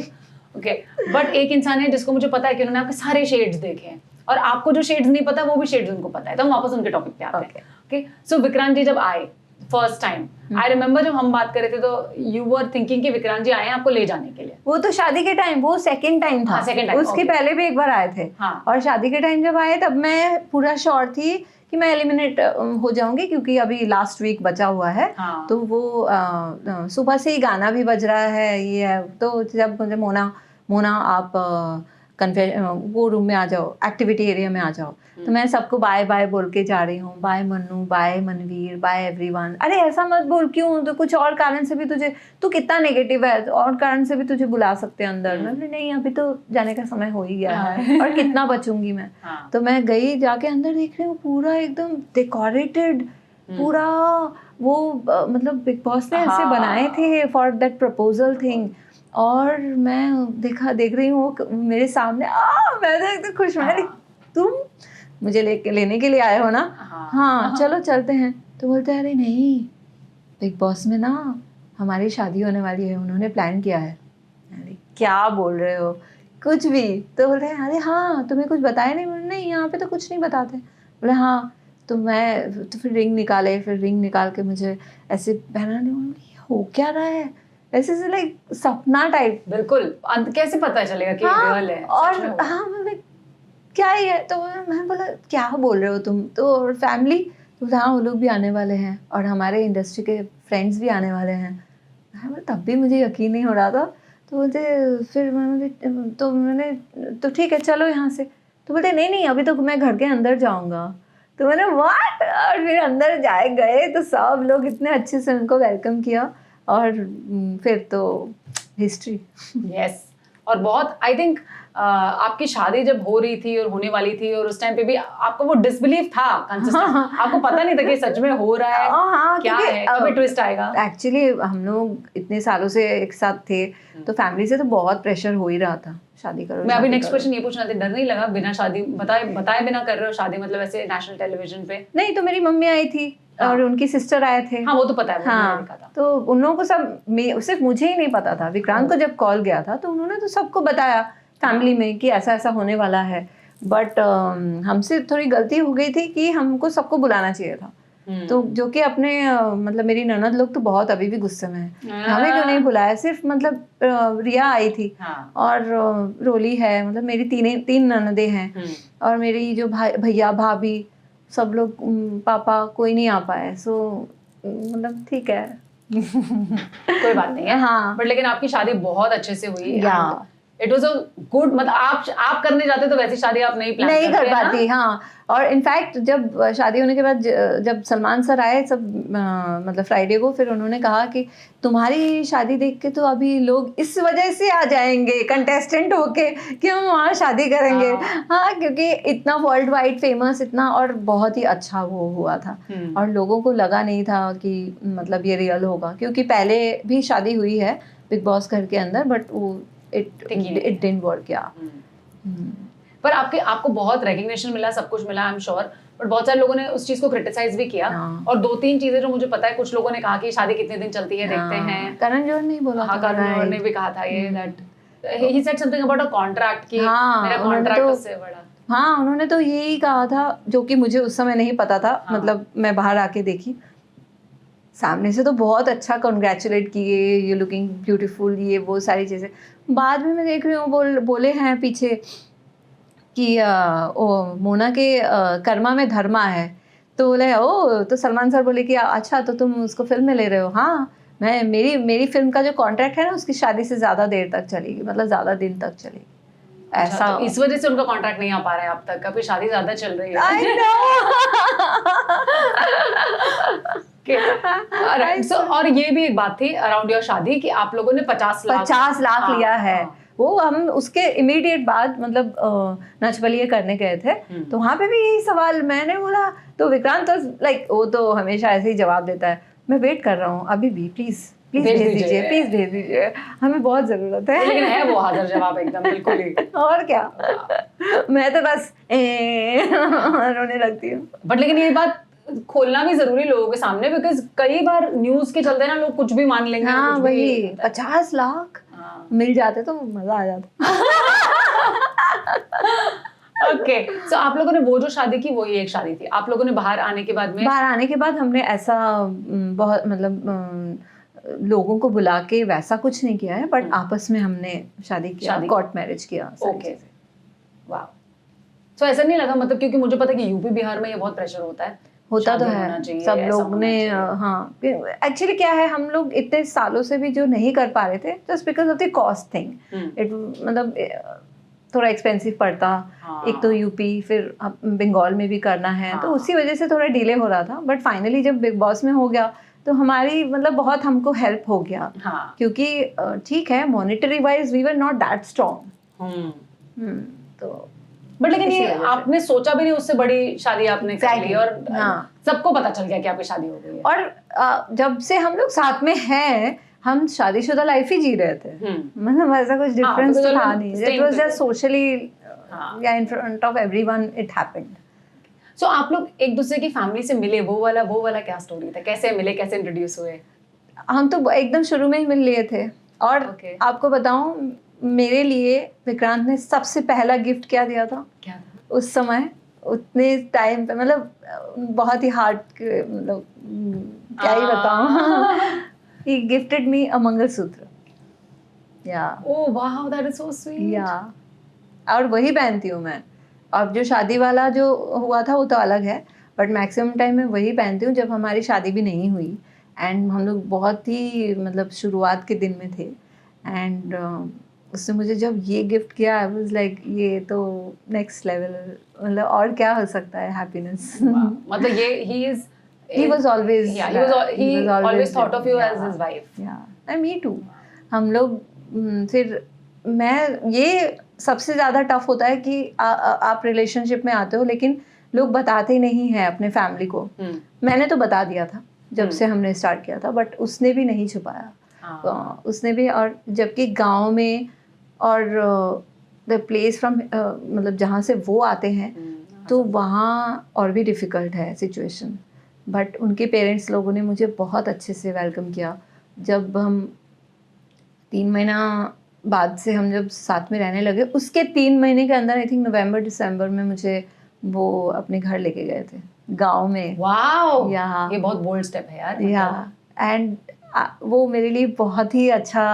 ओके, बट एक इंसान है जिसको मुझे पता है कि उन्होंने आपके सारे शेड्स देखे हैं, और आपको जो शेड्स नहीं पता वो भी शेड्स उनको पता है। तो हम वापस उनके टॉपिक पे आते हैं। ओके, सो विक्रांत जी जब आए फर्स्ट टाइम, आई रिमेम्बर जब हम बात कर रहे थे तो यू वर थिंकिंग कि विक्रांत जी आए हैं आपको ले जाने के लिए। वो तो शादी के टाइम, वो सेकंड टाइम था। उसके पहले भी एक बार आए थे। और शादी के टाइम जब आए तब मैं पूरा श्योर थी कि मैं एलिमिनेट हो जाऊंगी, क्योंकि अभी लास्ट वीक बचा हुआ है। तो वो सुबह से ही गाना भी बज रहा है, ये है। तो जब मुझे मोना आप वो रूम में आ जाओ, एक्टिविटी एरिया में आ जाओ, तो मैं सबको बाय बाय बोल के जा रही हूँ, bye Mannu, bye Manvir, bye everyone. अरे ऐसा मत बोल, क्यों, तो कुछ और कारण से भी तू कितना नेगेटिव है, और कारण से भी तुझे बुला सकते हैं अंदर। मैं नहीं, अभी तो जाने का समय हो ही गया है, और कितना बचूंगी मैं। तो मैं गई, जाके अंदर देख रही हूँ पूरा एकदम डेकोरेटेड, पूरा वो मतलब बिग बॉस ने ऐसे बनाए थे फॉर दैट प्रपोजल थिंग। और मैं देख रही हूँ मेरे सामने, मैं तो एकदम खुश। मैं तुम मुझे लेने के लिए आए हो ना? हाँ चलो चलते हैं। तो बोलते हैं अरे नहीं, बिग बॉस में ना हमारी शादी होने वाली है, उन्होंने प्लान किया है। अरे क्या बोल रहे हो, कुछ भी? तो बोलते हैं अरे हाँ, तुम्हें कुछ बताया नहीं? नहीं, यहाँ पे तो कुछ नहीं बताते। बोले हाँ, तो मैं तो फिर रिंग निकाल के मुझे ऐसे पहनाने, हो क्या रहा है, ऐसे से लाइक सपना टाइप। बिल्कुल, कैसे पता चलेगा कि रियल है? और हाँ मैं क्या ही है, तो मैं बोला क्या बोल रहे हो तुम, तो फैमिली, तो हाँ वो लोग भी आने वाले हैं और हमारे इंडस्ट्री के फ्रेंड्स भी आने वाले हैं। तब भी मुझे यकीन नहीं हो रहा था। तो बोलते फिर मैंने तो ठीक है चलो यहाँ से। तो बोलते नहीं अभी तो मैं घर के अंदर जाऊँगा। तो मैंने व्हाट, और फिर अंदर गए तो सब लोग इतने अच्छे से उनको वेलकम किया और फिर तो हिस्ट्री। यस, और बहुत आई थिंक आपकी शादी जब हो रही थी और होने वाली थी और उस टाइम पे भी आपको वो डिसबिलीफ था कंसिस्टेंट, आपको पता नहीं था कि सच में हो रहा है। हाँ, क्या है, कभी ट्विस्ट आएगा? एक्चुअली हम लोग इतने सालों से एक साथ थे, तो फैमिली से तो बहुत प्रेशर हो ही रहा था, शादी करो। मैं अभी नेक्स्ट क्वेश्चन ये पूछना था, डर नहीं लगा बिना शादी बताए बिना कर रहे हो शादी, मतलब ऐसे नेशनल टेलीविजन पे? नहीं, तो मेरी मम्मी आई थी और उनकी सिस्टर आए थे। हाँ वो तो पता है, हाँ, था। तो उन लोगों को सब, सिर्फ मुझे ही नहीं पता था। विक्रांत को जब कॉल गया था तो उन्होंने तो सबको बताया फैमिली में कि ऐसा ऐसा होने वाला है। बट हमसे थोड़ी गलती हो गई थी कि हमको सबको बुलाना चाहिए था। तो जो कि अपने मतलब मेरी ननद लोग तो बहुत अभी भी गुस्से में है, हमें क्यों नहीं बुलाया। सिर्फ मतलब रिया आई थी और रोली है, मतलब मेरी तीन ननदें हैं और मेरी जो भैया भाभी सब लोग, पापा कोई नहीं आ पाए। सो मतलब ठीक है कोई बात नहीं है। हाँ, बट लेकिन आपकी शादी बहुत अच्छे से हुई। या इट वाज अ गुड, मतलब आप करने जाते तो वैसी शादी आप नहीं कर पाती। हाँ, और इनफैक्ट जब शादी होने के बाद जब सलमान सर आए सब मतलब फ्राइडे को, फिर उन्होंने कहा कि तुम्हारी शादी देख के तो अभी लोग इस वजह से आ जाएंगे कंटेस्टेंट होके कि हम वहाँ शादी करेंगे। हाँ, क्योंकि इतना वर्ल्ड वाइड फेमस, इतना, और बहुत ही अच्छा वो हुआ था और लोगों को लगा नहीं था कि मतलब ये रियल होगा, क्योंकि पहले भी शादी हुई है बिग बॉस घर के अंदर, बट वो it didn't work, पर आपको बहुत रिकग्निशन मिला, सब कुछ मिला, आई एम श्योर। बट बहुत सारे लोगों ने उस चीज को क्रिटिसाइज भी किया। और 2-3 चीजें जो मुझे पता है, कुछ लोगों ने कहा कि शादी कितने दिन चलती है देखते हैं। करण जौहर ने बोला था। करण जौहर ने भी कहा था ये, that he said something about a contract कि मेरा कॉन्ट्रैक्ट उससे बड़ा। हाँ, उन्होंने तो यही कहा था, जो कि मुझे उस समय नहीं पता था। मतलब मैं बाहर आके देखी, सामने से तो बहुत अच्छा कॉन्ग्रेचुलेट किए, यू लुकिंग ब्यूटीफुल, ये वो सारी चीज़ें। बाद में मैं देख रही हूँ बोले हैं पीछे कि मोना के कर्मा में धर्मा है। तो बोले तो सलमान सर बोले कि अच्छा तो तुम उसको फिल्म में ले रहे हो। हाँ, मैं मेरी फिल्म का जो कॉन्ट्रैक्ट है ना, उसकी शादी से ज़्यादा देर तक चलेगी, मतलब ज़्यादा दिन तक चलेगी। ऐसा तो इस वजह से उनका कॉन्ट्रैक्ट नहीं आ पा रहा है अब तक, अभी शादी ज़्यादा चल रही है। I know। So, और ये भी एक बात थी अराउंड योर शादी कि आप लोगों ने 50 लाख लिया है। वो हम उसके इमीडिएट बाद मतलब नच बलिए करने गए थे, तो वहाँ पे भी यही सवाल मैंने बोला। तो विक्रांत तो लाइक वो तो हमेशा ऐसे ही जवाब देता है, मैं वेट कर रहा हूँ अभी भी, प्लीज भेज दीजिए, हमें बहुत जरूरत है। लेकिन है वो हाजिर जवाब एकदम, बिल्कुल ही। और क्या मैं तो बस रोने लगती हूँ। बट लेकिन ये बात खोलना भी जरूरी लोगों के सामने, बिकॉज कई बार न्यूज के चलते ना लोग कुछ भी मान लेंगे। हाँ, वही 50 लाख मिल जाते तो मजा आ जाता। ओके, सो आप लोगों ने वो जो शादी की वही एक शादी थी। आप लोगों ने बाहर आने के बाद हमने ऐसा बहुत मतलब लोगों को बुला के वैसा कुछ नहीं किया है, बट आपस में हमने शादी किया, कोर्ट मैरिज किया। ओके, वाह। सो ऐसा नहीं लगा, मतलब क्योंकि मुझे पता है कि यूपी बिहार में ये बहुत प्रेशर होता है, होता तो है, सब लोग ने। हाँ, एक्चुअली क्या है, हम लोग इतने सालों से भी जो नहीं कर पा रहे थे, just because of the cost thing. It मतलब थोड़ा एक्सपेंसिव पड़ता। एक तो यूपी, फिर बंगाल में भी करना है, तो उसी वजह से थोड़ा डिले हो रहा था। बट फाइनली जब बिग बॉस में हो गया तो हमारी मतलब बहुत हमको हेल्प हो गया। क्योंकि ठीक है, monetary wise we were not that strong. तो बट लेकिन ये आपने सोचा भी नहीं, उससे बड़ी शादी आपने कर ली और सबको पता चल गया कि आपकी शादी हो गई है। और जब से हम लोग साथ में हैं, हम शादीशुदा लाइफ ही जी रहे थे। मतलब ऐसा कुछ डिफरेंस तो था नहीं। इट वाज जस्ट सोशली या in front of everyone it happened. So आप लोग एक दूसरे की फैमिली से मिले, वो वाला क्या स्टोरी था? कैसे मिले, कैसे इंट्रोड्यूस हुए? हम तो एकदम शुरू में ही मिल लिए थे। और आपको बताऊं, मेरे लिए विक्रांत ने सबसे पहला गिफ्ट क्या दिया था? क्या था? उस समय उतने टाइम पे मतलब बहुत ही हार्ड, मतलब क्या ही बताऊं. He gifted me a mangalsutra. Oh wow, that is so sweet. और वही पहनती हूँ मैं. अब जो शादी वाला जो हुआ था वो तो अलग है, बट मैक्सिमम टाइम मैं वही पहनती हूँ जब हमारी शादी भी नहीं हुई. एंड हम लोग बहुत ही मतलब शुरुआत के दिन में थे. एंड उसने मुझे जब ये गिफ्ट किया, आई वाज लाइक ये तो नेक्स्ट लेवल, मतलब और क्या हो सकता है हैप्पीनेस. मतलब ये he was always he always thought of you as his wife. and me too. हम लोग फिर मैं ये सबसे ज़्यादा टफ होता है कि आप रिलेशनशिप में आते हो लेकिन लोग बताते नहीं हैं अपने फैमिली को. मैंने तो बता दिया था जब से हमने स्टार्ट किया था, बट उसने भी नहीं छुपाया. उसने भी, और जबकि गांव में और द प्लेस फ्रॉम मतलब जहाँ से वो आते हैं तो वहाँ और भी डिफ़िकल्ट है सिचुएशन. बट उनके पेरेंट्स लोगों ने मुझे बहुत अच्छे से वेलकम किया. जब हम 3 महीना बाद से हम जब साथ में रहने लगे, उसके 3 महीने के अंदर आई थिंक नवंबर दिसंबर में मुझे वो अपने घर लेके गए थे गांव में. वाओ, या ये बहुत बोल्ड स्टेप है यार. या एंड वो मेरे लिए बहुत ही अच्छा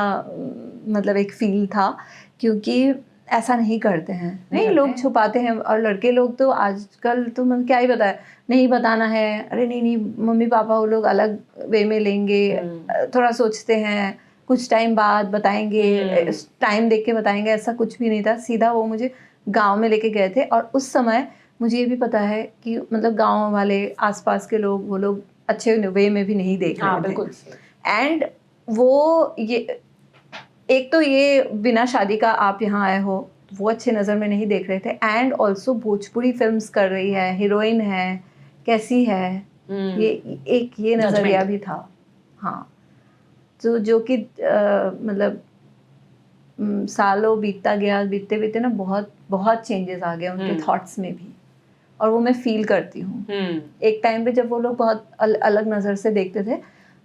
मतलब एक फील था, क्योंकि ऐसा नहीं करते हैं. नहीं, लोग छुपाते हैं. और लड़के लोग तो आजकल तो मतलब क्या ही बताए, नहीं बताना है, अरे नहीं मम्मी पापा वो लोग अलग वे में लेंगे, थोड़ा सोचते हैं, कुछ टाइम बाद बताएंगे, टाइम देख के बताएंगे. ऐसा कुछ भी नहीं था. सीधा वो मुझे गांव में लेके गए थे. और उस समय मुझे ये भी पता है कि मतलब गांव वाले आसपास के लोग, वो लोग अच्छे वे में भी नहीं देख रहे थे. एंड वो ये एक तो ये बिना शादी का आप यहाँ आए हो, वो अच्छे नज़र में नहीं देख रहे थे. एंड ऑल्सो भोजपुरी फिल्म्स कर रही है, हीरोइन है, कैसी है, ये नज़रिया भी था. हाँ, तो जो कि मतलब सालों बीतता गया, बीतते बीतते ना बहुत बहुत चेंजेस आ गए उनके थॉट्स में भी. और वो मैं फील करती हूँ. एक टाइम पे जब वो लोग बहुत अलग नज़र से देखते थे,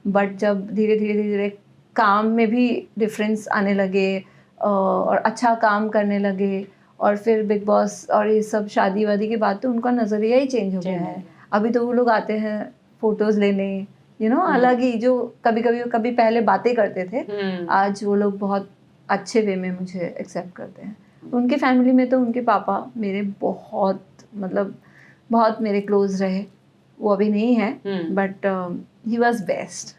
बट जब धीरे धीरे काम में भी डिफरेंस आने लगे और अच्छा काम करने लगे, और फिर बिग बॉस और ये सब शादी वादी के बाद तो उनका नज़रिया ही चेंज हो गया है. अभी तो वो लोग आते हैं फोटोज़ लेने, अलग ही, जो कभी पहले बातें करते थे, आज वो लोग बहुत अच्छे वे में मुझे एक्सेप्ट करते हैं. उनके फैमिली में तो उनके पापा मेरे बहुत मतलब बहुत मेरे क्लोज रहे. वो अभी नहीं है, बट ही वॉज बेस्ट.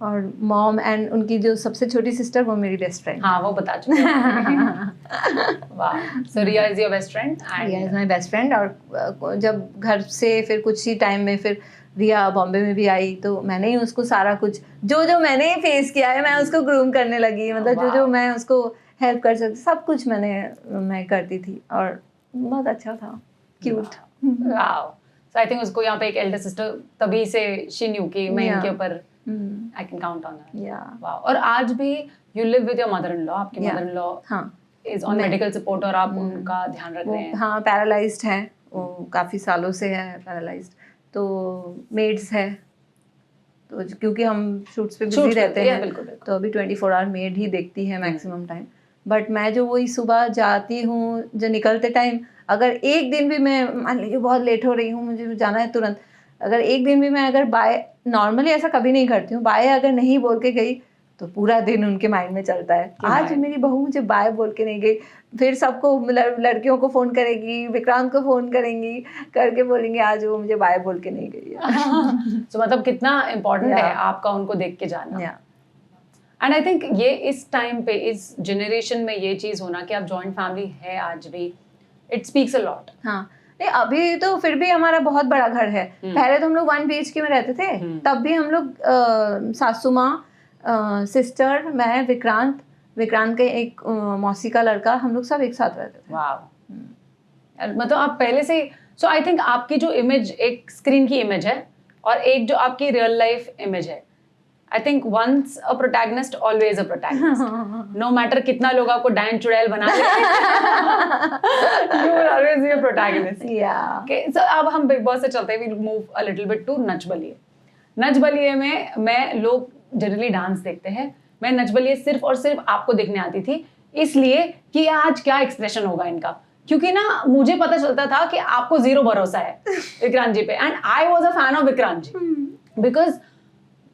और मॉम एंड उनकी जो सबसे छोटी सिस्टर, वो मेरी बेस्ट फ्रेंड. हाँ, वो बता चुके हैं. वाह, so Riya is your best friend? Riya is my best friend. और जब घर से फिर कुछ ही टाइम में फिर रिया बॉम्बे में भी आई, तो मैंने ही उसको सारा कुछ जो मैंने फेस किया है, मैं उसको ग्रूम करने लगी. मतलब जो मैं उसको हेल्प कर सकती, सब कुछ मैं करती थी. और बहुत अच्छा था, cute. Wow. So I think उसको यहाँ पे एक एल्डर सिस्टर तभी से शी न्यू कि मैं इनके ऊपर I can count on her. Wow. और आज भी you live with your mother in law. आपकी mother in law is on medical support और आप उनका ध्यान रख रहे हैं. हाँ, पैरालाइज्ड है वो, काफ़ी सालों से है पैरालाइज्ड. तो मेड्स है, तो क्योंकि हम शूट्स पे बिजी रहते हैं, बिल्कुल. तो अभी 24 आवर मेड ही देखती है मैक्सिमम टाइम. बट मैं जो वही सुबह जाती हूँ, जो निकलते टाइम अगर एक दिन भी मैं मान लीजिए बहुत लेट हो रही हूँ, मुझे जाना है तुरंत, अगर एक दिन भी मैं अगर बाय, नॉर्मली ऐसा कभी नहीं करती हूँ, बाय अगर नहीं बोल के गई तो पूरा दिन उनके माइंड में चलता है, आज मेरी बहू मुझे बाय बोल के नहीं गई. फिर सबको लड़कियों को फ़ोन करेगी, विक्रांत को फ़ोन करेंगी, करके बोलेंगे आज वो मुझे बाय बोल के नहीं गई है. तो मतलब कितना इम्पोर्टेंट है आपका उनको देख के जाना. एंड आई थिंक ये इस टाइम पे, इस जनरेशन में ये चीज़ होना कि आप जॉइंट फैमिली है आज भी, इट स्पीक्स अ लॉट. हाँ, नहीं अभी तो फिर भी हमारा बहुत बड़ा घर है. पहले तो हम लोग 1 BHK में रहते थे, तब भी हम लोग सासू माँ, सिस्टर, मैं, विक्रांत के एक मौसी का लड़का, हम लोग सब एक साथ रहते थे. वाव. मतलब आप पहले से, सो आई थिंक आपकी जो इमेज एक स्क्रीन की इमेज है और एक जो आपकी रियल लाइफ इमेज है, I think once a protagonist always a protagonist. No matter कितना लोग आपको डायन चुड़ैल बना ले, you will always be a protagonist. Okay, so अब हम बिग बॉस से चलते हैं, we move a little bit to Nach Baliye. Nach Baliye में मैं, लोग जनरली डांस देखते हैं, मैं नच बलिए सिर्फ और सिर्फ आपको देखने आती थी, इसलिए कि आज क्या एक्सप्रेशन होगा इनका. क्योंकि ना मुझे पता चलता था कि आपको जीरो भरोसा है विक्रांत जी पे, and I was a fan of Vikrant ji because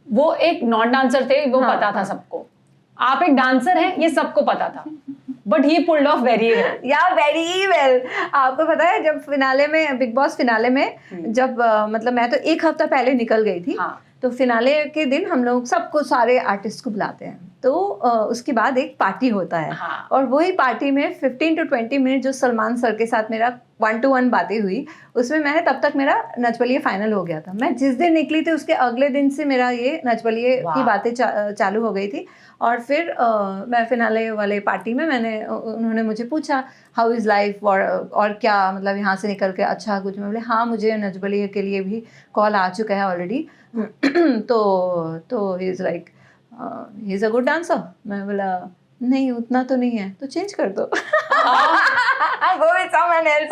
वो एक नॉन डांसर थे, वो पता था सबको। आप एक डांसर हैं ये सबको पता था, but he pulled off very well. या वेरी वेल। आपको पता है जब फिनाले में, बिग बॉस फिनाले में, जब मतलब मैं तो एक हफ्ता पहले निकल गई थी। हाँ। तो फिनाले के दिन हम लोग सबको, सारे आर्टिस्ट को बुलाते हैं, तो उसके बाद एक पार्टी होता है। हाँ। और वही पार्टी में 15 to 20 मिनट जो सलमान सर के साथ मेरा 1-to-1 बातें हुई, उसमें मैंने, तब तक मेरा नच बलिए फाइनल हो गया था। मैं जिस दिन निकली थी उसके अगले दिन से मेरा ये नच बलिए की बातें चालू हो गई थी। और फिर मैं फिनाले वाले पार्टी में उन्होंने मुझे पूछा हाउ इज़ लाइफ, और क्या मतलब यहाँ से निकल के अच्छा कुछ। मैं बोले हाँ, मुझे नच बलिए के लिए भी कॉल आ चुका है ऑलरेडी। तो he is like he is a good dancer. मैं बोला नहीं उतना तो नहीं है, तो चेंज कर दो। Go with someone else.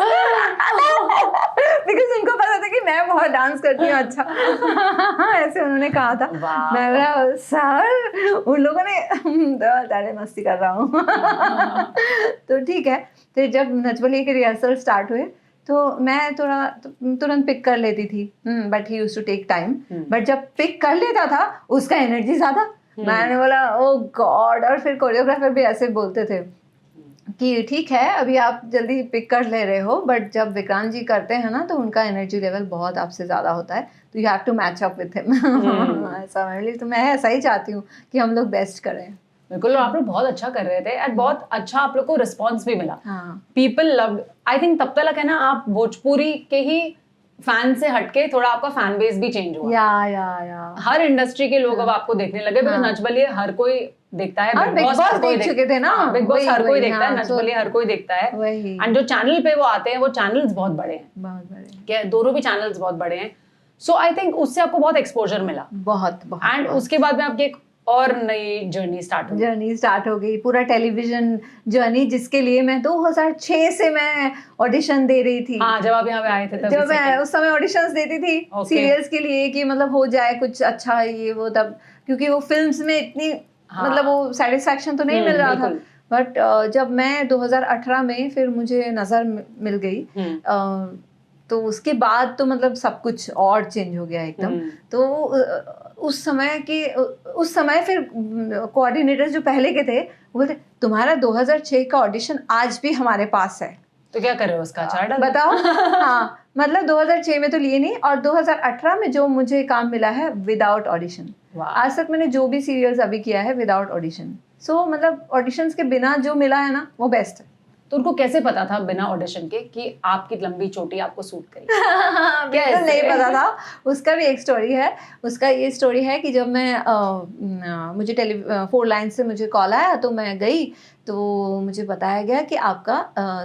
Because उनको पता था कि मैं बहुत डांस करती हूँ अच्छा। ऐसे उन्होंने कहा था। मैं बोला सर, उन लोगों ने अरे मस्ती कर रहा हूँ। तो ठीक है। तो जब नच बलिए के रिहर्सल स्टार्ट हुए तो मैं थोड़ा तुरंत पिक कर लेती थी, but he used to take time. But जब पिक कर लेता था उसका एनर्जी ज़्यादा। मैंने बोला ओ गॉड। और फिर कोरियोग्राफर भी ऐसे बोलते थे कि ठीक है अभी आप जल्दी पिक कर ले रहे हो, बट जब विक्रांत जी करते हैं ना तो उनका एनर्जी लेवल बहुत आपसे ज़्यादा होता है, तो you have to match up with him. ऐसा मेरे लिए, तो मैं ऐसा ही चाहती हूँ कि हम लोग बेस्ट करें। बिल्कुल, और आप लोग बहुत अच्छा कर रहे थे एंड बहुत अच्छा आप लोग को रिस्पॉन्स भी मिला। People loved. आई थिंक तब तक है ना आप भोजपुरी के ही फैन से हटके थोड़ा आपका फैन बेस भी चेंज हुआ। या हर इंडस्ट्री के लोग अब आपको देखने लगे, बिकॉज़ नच बलिए हर कोई देखता है। बिग बॉस देख चुके थे ना, बिग बॉस हर कोई देखता है, नच बलिए हर कोई देखता है। एंड जो चैनल पे वो आते हैं वो चैनल्स बहुत बड़े हैं, बहुत बड़े, क्या दोनों भी चैनल्स बहुत बड़े हैं। सो आई थिंक उससे आपको बहुत एक्सपोजर मिला। बहुत। एंड उसके बाद में आपकी एक और नई जर्नी स्टार्ट हो गई, पूरा टेलीविजन जर्नी, जिसके लिए मैं 2006 से मैं ऑडिशन दे रही थी। हाँ, जब आप यहाँ पे आए थे तब जब मैं उस समय ऑडिशंस देती थी सीरियल्स के लिए कि मतलब हो जाए कुछ अच्छा ये वो, तब क्योंकि वो फिल्म्स में इतनी मतलब वो सेटिस्फैक्शन तो नहीं मिल रहा था। बट जब मैं 2018 में फिर मुझे नज़र मिल गई, तो उसके बाद तो मतलब सब कुछ और चेंज हो गया एकदम। तो उस समय फिर कोऑर्डिनेटर्स जो पहले के थे वो बोलते तुम्हारा 2006 का ऑडिशन आज भी हमारे पास है, तो क्या कर रहे हो उसका चार्ट बताओ। हाँ, मतलब 2006 में तो लिए नहीं, और 2018 में जो मुझे काम मिला है विदाउट ऑडिशन। आज तक मैंने जो भी सीरियल्स अभी किया है विदाउट ऑडिशन। सो मतलब ऑडिशंस के बिना जो मिला है ना वो बेस्ट है। तो उनको कैसे पता था बिना ऑडिशन के कि आपकी लंबी चोटी आपको सूट करेगी? बिल्कुल नहीं पता था। उसका भी एक स्टोरी है। उसका ये स्टोरी है कि जब मैं मुझे 4 लाइन से मुझे कॉल आया तो मैं गई, तो मुझे बताया गया कि आपका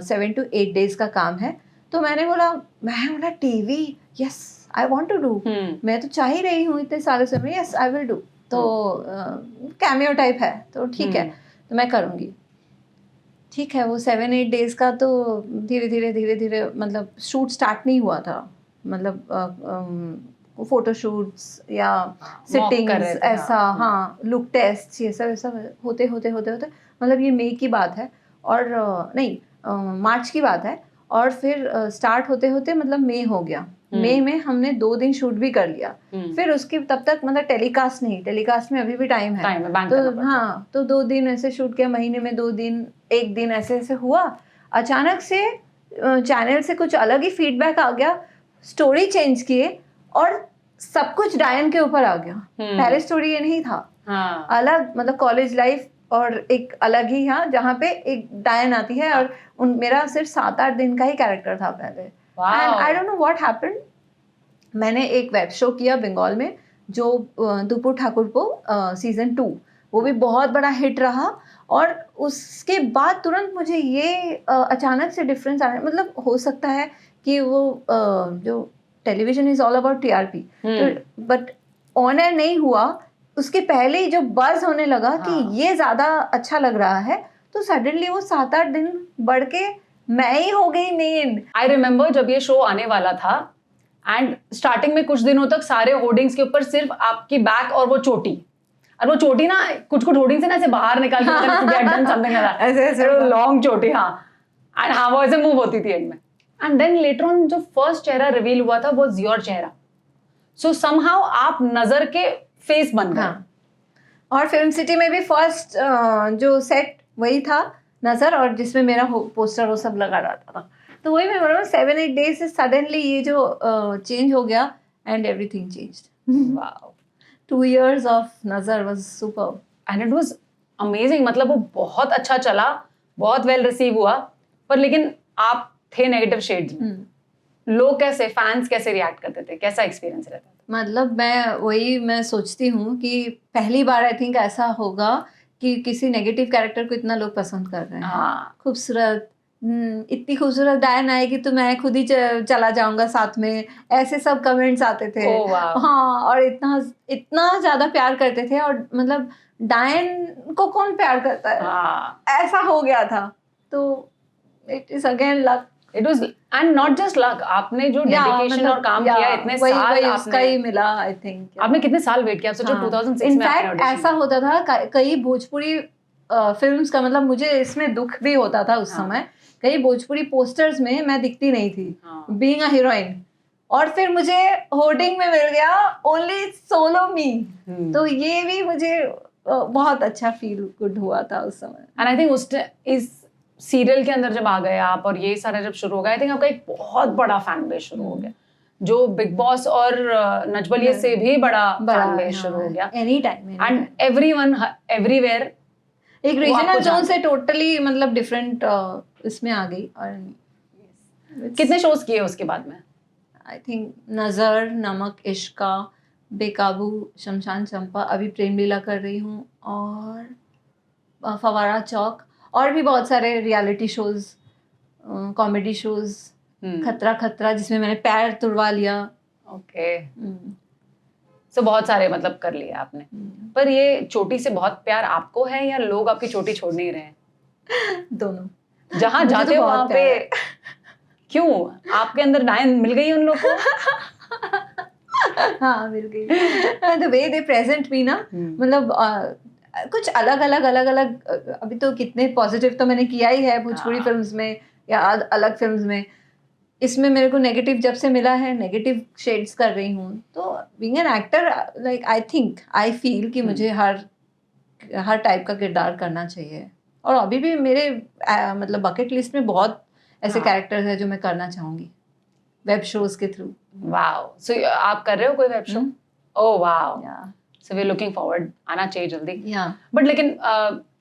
7 to 8 डेज का काम है। तो मैंने बोला TV, yes I want to do. मैं तो चाह ही रही हूँ इतने सालों से, मैं यस आई विल डू। तो कैमियो टाइप है तो ठीक है, तो मैं करूँगी। ठीक है, वो 7-8 डेज का तो धीरे धीरे मतलब शूट स्टार्ट नहीं हुआ था, मतलब फोटोशूट्स या सिटिंग्स ऐसा, हाँ लुक टेस्ट ये सब होते मतलब ये मई की बात है, और नहीं मार्च की बात है। और फिर स्टार्ट होते मतलब मई हो गया। मई में हमने 2 दिन शूट भी कर लिया। फिर उसकी तब तक मतलब टेलीकास्ट में अभी भी टाइम है, तो हाँ, तो 2 दिन ऐसे शूट किया, महीने में 2 दिन, 1 दिन ऐसे हुआ। अचानक से चैनल से कुछ अलग ही फीडबैक आ गया, स्टोरी चेंज किए और सब कुछ डायन के ऊपर आ गया। पहले स्टोरी ये नहीं था। अलग मतलब कॉलेज लाइफ और एक अलग ही, हाँ, जहाँ पे एक डायन आती है, और मेरा सिर्फ 7-8 दिन का ही कैरेक्टर था पहले। And I don't know what happened. मैंने एक वेब शो किया बंगाल में जो दुपुर ठाकुरपो सीजन 2, वो भी बहुत बड़ा हिट रहा। और उसके बाद तुरंत मुझे ये अचानक से डिफरेंस आने, मतलब हो सकता है कि वो जो television is all about TRP, but on air नहीं हुआ, उसके पहले ही जो बज़ होने लगा कि ये ज़्यादा अच्छा लग रहा है, तो सडनली वो 7-8 दिन बढ़ के मैं ही हो गई मेन। आई रिमेम्बर जब ये शो आने वाला था एंड स्टार्टिंग में कुछ दिनों तक सारे होर्डिंग्स के ऊपर सिर्फ आपकी बैक और वो चोटी, और वो चोटी ना कुछ होर्डिंग्स से ना ऐसे बाहर निकाल के ऐसे लॉन्ग चोटी। हाँ, एंड हाँ वो ऐसे मूव होती थी एंड में, एंड देन लेटर ऑन जो फर्स्ट चेहरा रिवील हुआ था वाज योर चेहरा, सो समहाउ आप नजर के फेस बन गए. हाँ, और फिल्म सिटी में भी फर्स्ट जो सेट वही था नजर, और जिसमें मेरा पोस्टर वो सब लगा रहता था. तो वही मैं बोल रहा हूँ 7-8 डेज से सडनली ये जो चेंज हो गया and everything changed. Wow. 2 years of Nazar was super. And it was amazing, मतलब वो बहुत अच्छा चला, बहुत वेल रिसीव हुआ, पर लेकिन आप थे नेगेटिव शेड्स में. लोग कैसे, फैंस कैसे रिएक्ट करते थे, कैसा एक्सपीरियंस रहता था? मतलब मैं सोचती हूँ कि पहली बार आई थिंक ऐसा होगा कि किसी नेगेटिव कैरेक्टर को इतना लोग पसंद कर रहे हैं. हाँ. खूबसूरत, इतनी खूबसूरत डायन आएगी तो मैं खुद ही चला जाऊंगा साथ में, ऐसे सब कमेंट्स आते थे. Oh, wow. हाँ, और इतना इतना ज्यादा प्यार करते थे, और मतलब डायन को कौन प्यार करता है. हाँ. ऐसा हो गया था. तो it is again luck. It was, and not just luck, आपने जो डेडिकेशन और काम किया इतने वही साल उसका ही मिला आई थिंक. आपने कितने साल वेट किया? सोचो 2006 में आपने इनफैक्ट ऐसा होता था कई भोजपुरी फिल्म्स का, मतलब मुझे इसमें दुख भी होता था उस समय. कई भोजपुरी पोस्टर्स में मैं दिखती नहीं थी बीइंग अ हीरोइन, और फिर मुझे होर्डिंग में मिल गया ओनली सोलो मी. तो ये भी मुझे बहुत अच्छा फील गुड हुआ था उस समय. एंड आई थिंक उस इस सीरियल के अंदर जब आ गए आप और ये सारा जब शुरू हो गया, आई थिंक आपका एक बहुत बड़ा फैन बेस शुरू हो गया, जो बिग बॉस और नच बलिए से भी बड़ा फैन बेस शुरू हो गया. Any time and everyone everywhere एक रीजनल जोन से टोटली मतलब डिफरेंट इसमें आ गई. और कितने शोज किए उसके बाद में? आई थिंक नजर, नमक इश्का, बेकाबू, शमशान चंपा, अभी प्रेम लीला कर रही हूँ, और फवारा चौक, और भी बहुत सारे रियलिटी शोज, कॉमेडी शोज, खतरा खतरा जिसमें मैंने पैर तुड़वा लिया. ओके. सो बहुत सारे मतलब कर लिए आपने. पर ये चोटी से बहुत प्यार आपको है या लोग आपकी चोटी छोड़ नहीं रहे हैं? दोनों. जहाँ मुझे जाते तो हो बहुत वहाँ प्यार पे क्यों आपके अंदर डायन मिल गई उन लोग को? हाँ, मिल गई. द वे दे प्रेजेंट मी ना, मतलब कुछ अलग अलग अभी तो कितने पॉजिटिव तो मैंने किया ही है भोजपुरी फिल्म्स में या अलग फिल्म्स में. इसमें मेरे को नेगेटिव जब से मिला है, नेगेटिव शेड्स कर रही हूँ. तो being an actor like I feel कि मुझे हर टाइप का किरदार करना चाहिए. और अभी भी मेरे मतलब बकेट लिस्ट में बहुत ऐसे कैरेक्टर्स हैं जो मैं करना चाहूंगी वेब शोज के थ्रू. वाओ. सो आप कर रहे हो कोई web show? Oh wow. So we are looking forward, आना चाहिए जल्दी. बट लेकिन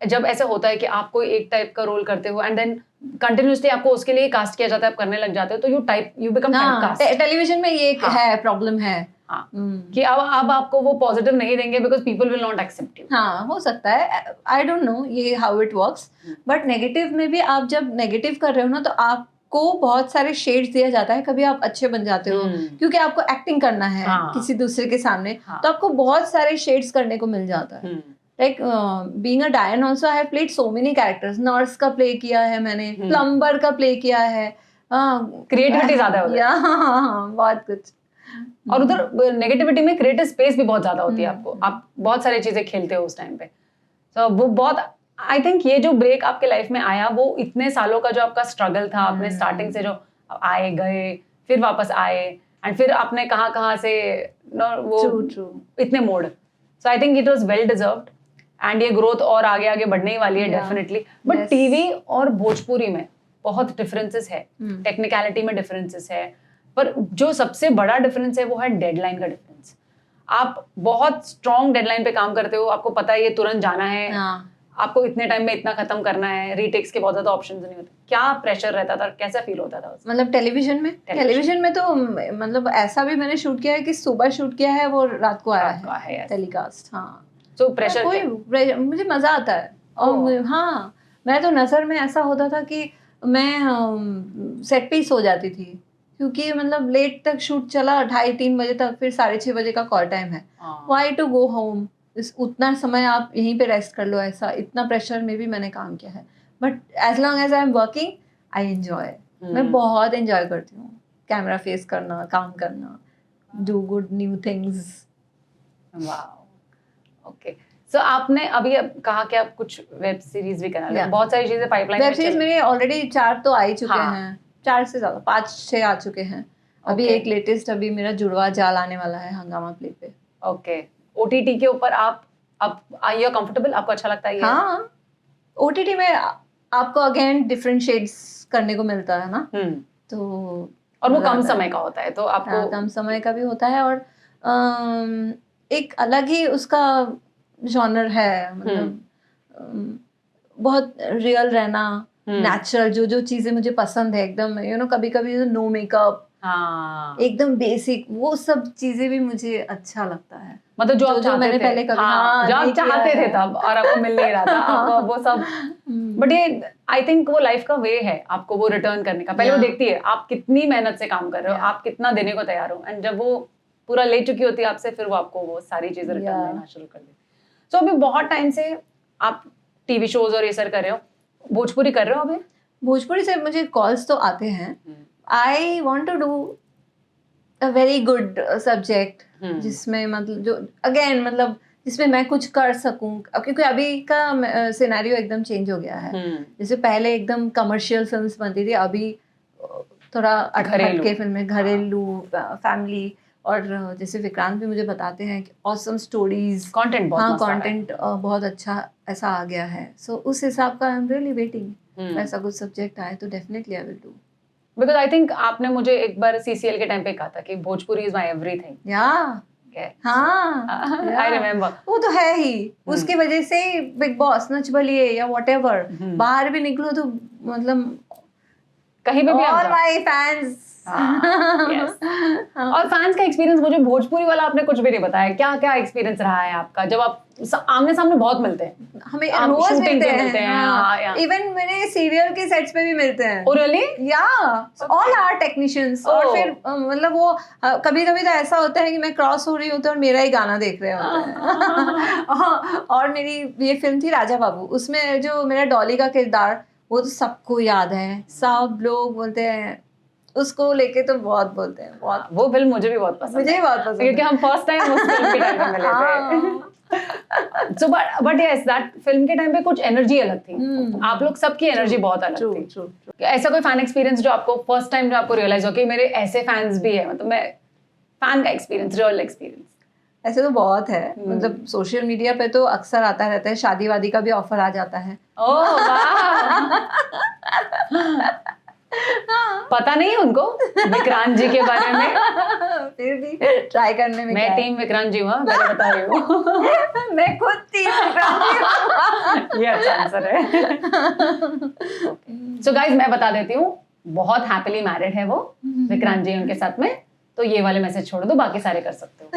जब ऐसा होता है कि आप कोई एक टाइप का रोल करते हो एंड देन कंटिन्यूअसली आपको उसके लिए कास्ट किया जाता है, आप करने लग जाते हो, तो यू बिकम टाइपकास्ट. टेलीविजन में ये है प्रॉब्लम है. हाँ. कि अब आपको वो पॉजिटिव नहीं देंगे because people will not accept you. हाँ, हो सकता है. आई डोंट नो ये how it works. But negative में भी आप जब नेगेटिव कर रहे हो ना, तो आपको बहुत सारे शेड्स दिया जाता है. कभी आप अच्छे बन जाते हो क्योंकि आपको एक्टिंग करना है किसी दूसरे के सामने, तो आपको बहुत सारे शेड्स करने को मिल जाता है. लाइक बीइंग अ डायन also I have played so many characters. Nurse का प्ले किया है मैंने, प्लम्बर का प्ले किया है. क्रिएटिविटी ज्यादा होती है. हाँ, बहुत कुछ. और उधर नेगेटिविटी में क्रिएटिव स्पेस भी बहुत ज्यादा होती है आपको. आप बहुत सारी चीजें खेलते हो उस टाइम पे. तो वो बहुत, आई थिंक ये जो ब्रेक आपके लाइफ में आया, वो इतने सालों का जो आपका स्ट्रगल था, आपने स्टार्टिंग से जो आए गए फिर वापस आए एंड फिर आपने कहाँ से वो इतने मोड़. So I think it was well deserved and ये ग्रोथ और आगे बढ़ने ही वाली है डेफिनेटली. बट टीवी और भोजपुरी में बहुत डिफरेंसेस है, टेक्निकलिटी में डिफरेंसेस है, पर जो सबसे बड़ा डिफरेंस है वो है डेडलाइन का डिफरेंस. आप बहुत स्ट्रॉन्ग डेडलाइन पे काम करते हो, आपको पता है ये तुरंत जाना है, आपको इतने टाइम में इतना खत्म करना है, रीटेक्स के बहुत ज्यादा ऑप्शंस नहीं होते. क्या प्रेशर रहता था, कैसा फील होता था? मतलब टेलीविजन में तो मतलब ऐसा भी मैंने शूट किया है कि सुबह शूट किया है, वो रात को आया है टेलीकास्ट. हाँ, तो प्रेशर मुझे मजा आता है. और हाँ, मैं तो नजर में ऐसा होता था कि मैं सेट पे ही सो जाती थी, क्योंकि मतलब लेट तक शूट चला, 2:30-3 बजे तक, फिर 6:30 बजे का कॉल टाइम है. व्हाई टू गो होम, उतना समय आप यहीं पे रेस्ट कर लो. ऐसा इतना प्रेशर में भी मैंने काम किया है. But as long as I am working I enjoy. मैं बहुत एंजॉय करती हूँ कैमरा फेस करना, काम करना, do good new things. Wow. Okay. So आपने अभी कहा कि आप कुछ वेब सीरीज भी करना है, बहुत सारी चीजें पाइपलाइन वेब सीरीज मेरे ऑलरेडी 4 तो आ ही चुके हाँ। हैं, 4 से ज्यादा 5-6 आ चुके हैं अभी। Okay. एक लेटेस्ट अभी मेरा जुड़वा जाल आने वाला है हंगामा प्ले पे। ओके, ओटीटी के ऊपर आप आर यू कंफर्टेबल, आपको अच्छा लगता है ये? हाँ, ओटीटी में आपको अगेन डिफरेंट शेड्स करने को मिलता है ना, तो और वो कम समय का होता है, तो आपको कम समय का भी होता है और एक अलग ही उसका जॉनर है, मतलब बहुत रियल रहना, नेचुरल, जो चीजें मुझे पसंद है एकदम, कभी कभी नो मेकअप, हाँ, एकदम बेसिक, वो सब चीजें भी मुझे अच्छा लगता है। मतलब जो आप चाहते मैंने थे, पहले कभी जो आप चाहते थे तब और आपको मिल नहीं रहा था, आपको वो सब। बट ये आई थिंक वो लाइफ का वे है आपको वो रिटर्न करने का। पहले वो देखती है आप कितनी मेहनत से काम कर रहे हो, आप कितना देने को तैयार हो, एंड जब वो पूरा ले चुकी होती है आपसे, फिर वो आपको वो सारी चीजें रिटर्न देना शुरू कर देती। सो अभी बहुत टाइम से आप टीवी शोज और ये सब कर रहे हो, भोजपुरी कर रहे हो अभी? भोजपुरी से मुझे कॉल्स तो आते हैं। I want to do a very good subject, जिसमें मतलब जिसमें मैं कुछ कर सकूं, क्योंकि अभी का सिनेरियो एकदम चेंज हो गया है। जैसे पहले एकदम कमर्शियल फिल्म्स बनती थी, अभी थोड़ा हटके फिल्में, घरेलू, फैमिली, और जैसे विक्रांत भी मुझे बताते हैं कि ऑसम स्टोरीज, कंटेंट बहुत अच्छा ऐसा आ गया है। सो उस हिसाब का आई एम रियली वेटिंग, ऐसा कुछ सब्जेक्ट आए तो definitely I will do. Because I think आपने मुझे एक बार सीसीएल के टाइम पे कहा था कि Bhojpuri is my everything. I remember. वो तो है ही, उसकी वजह से बिग बॉस, नच बलिए या व्हाटएवर, बाहर भी निकलो तो मतलब कहीं पे भी ऑल माय फैंस। और फैंस का एक्सपीरियंस, मुझे भोजपुरी वाला आपने कुछ भी नहीं बताया, क्या क्या एक्सपीरियंस रहा है आपका जब आप आमने सामने बहुत मिलते हैं? हमें रोज मिलते हैं, इवन मेरे सीरियल के सेट्स पे भी मिलते हैं। Oh really? All are technicians. और फिर मतलब वो कभी कभी तो ऐसा होता है कि मैं क्रॉस हो रही होती हूँ और मेरा ही गाना देख रहे होते हैं। और मेरी ये फिल्म थी राजा बाबू, उसमें जो मेरा डॉली का किरदार, वो तो सबको याद है, सब लोग बोलते हैं उसको लेके, तो बहुत बोलते हैं, बहुत। वो फिल्म मुझे भी बहुत पसंद है, मुझे भी बहुत पसंद है, क्योंकि हम फर्स्ट टाइम उस फिल्म के टाइम पे मिले थे। So but yes, that film के टाइम पे कुछ एनर्जी अलग थी, आप लोग सबकी एनर्जी बहुत अलग थी। ऐसा कोई फैन एक्सपीरियंस जो आपको फर्स्ट टाइम जो आपको रियलाइज हो कि मेरे ऐसे फैंस भी है, मतलब मैं फैन का एक्सपीरियंस, रियल एक्सपीरियंस? ऐसे तो बहुत है, मतलब सोशल मीडिया पे तो अक्सर आता रहता है, शादी वादी का भी ऑफर आ जाता है। ओह वाह। पता नहीं है उनको विक्रांत जी के बारे में, फिर भी ट्राई करने में। मैं टीम विक्रांत जी हूँ, मैं बता रही हूँ। मैं खुद टीम विक्रांत जी हूँ। ये अच्छा आंसर है। सो गाइस, मैं बता देती हूँ, बहुत हैप्पीली मैरिड है वो, विक्रांत जी उनके साथ में, तो ये वाले मैसेज छोड़ दो, बाकी सारे कर सकते हो।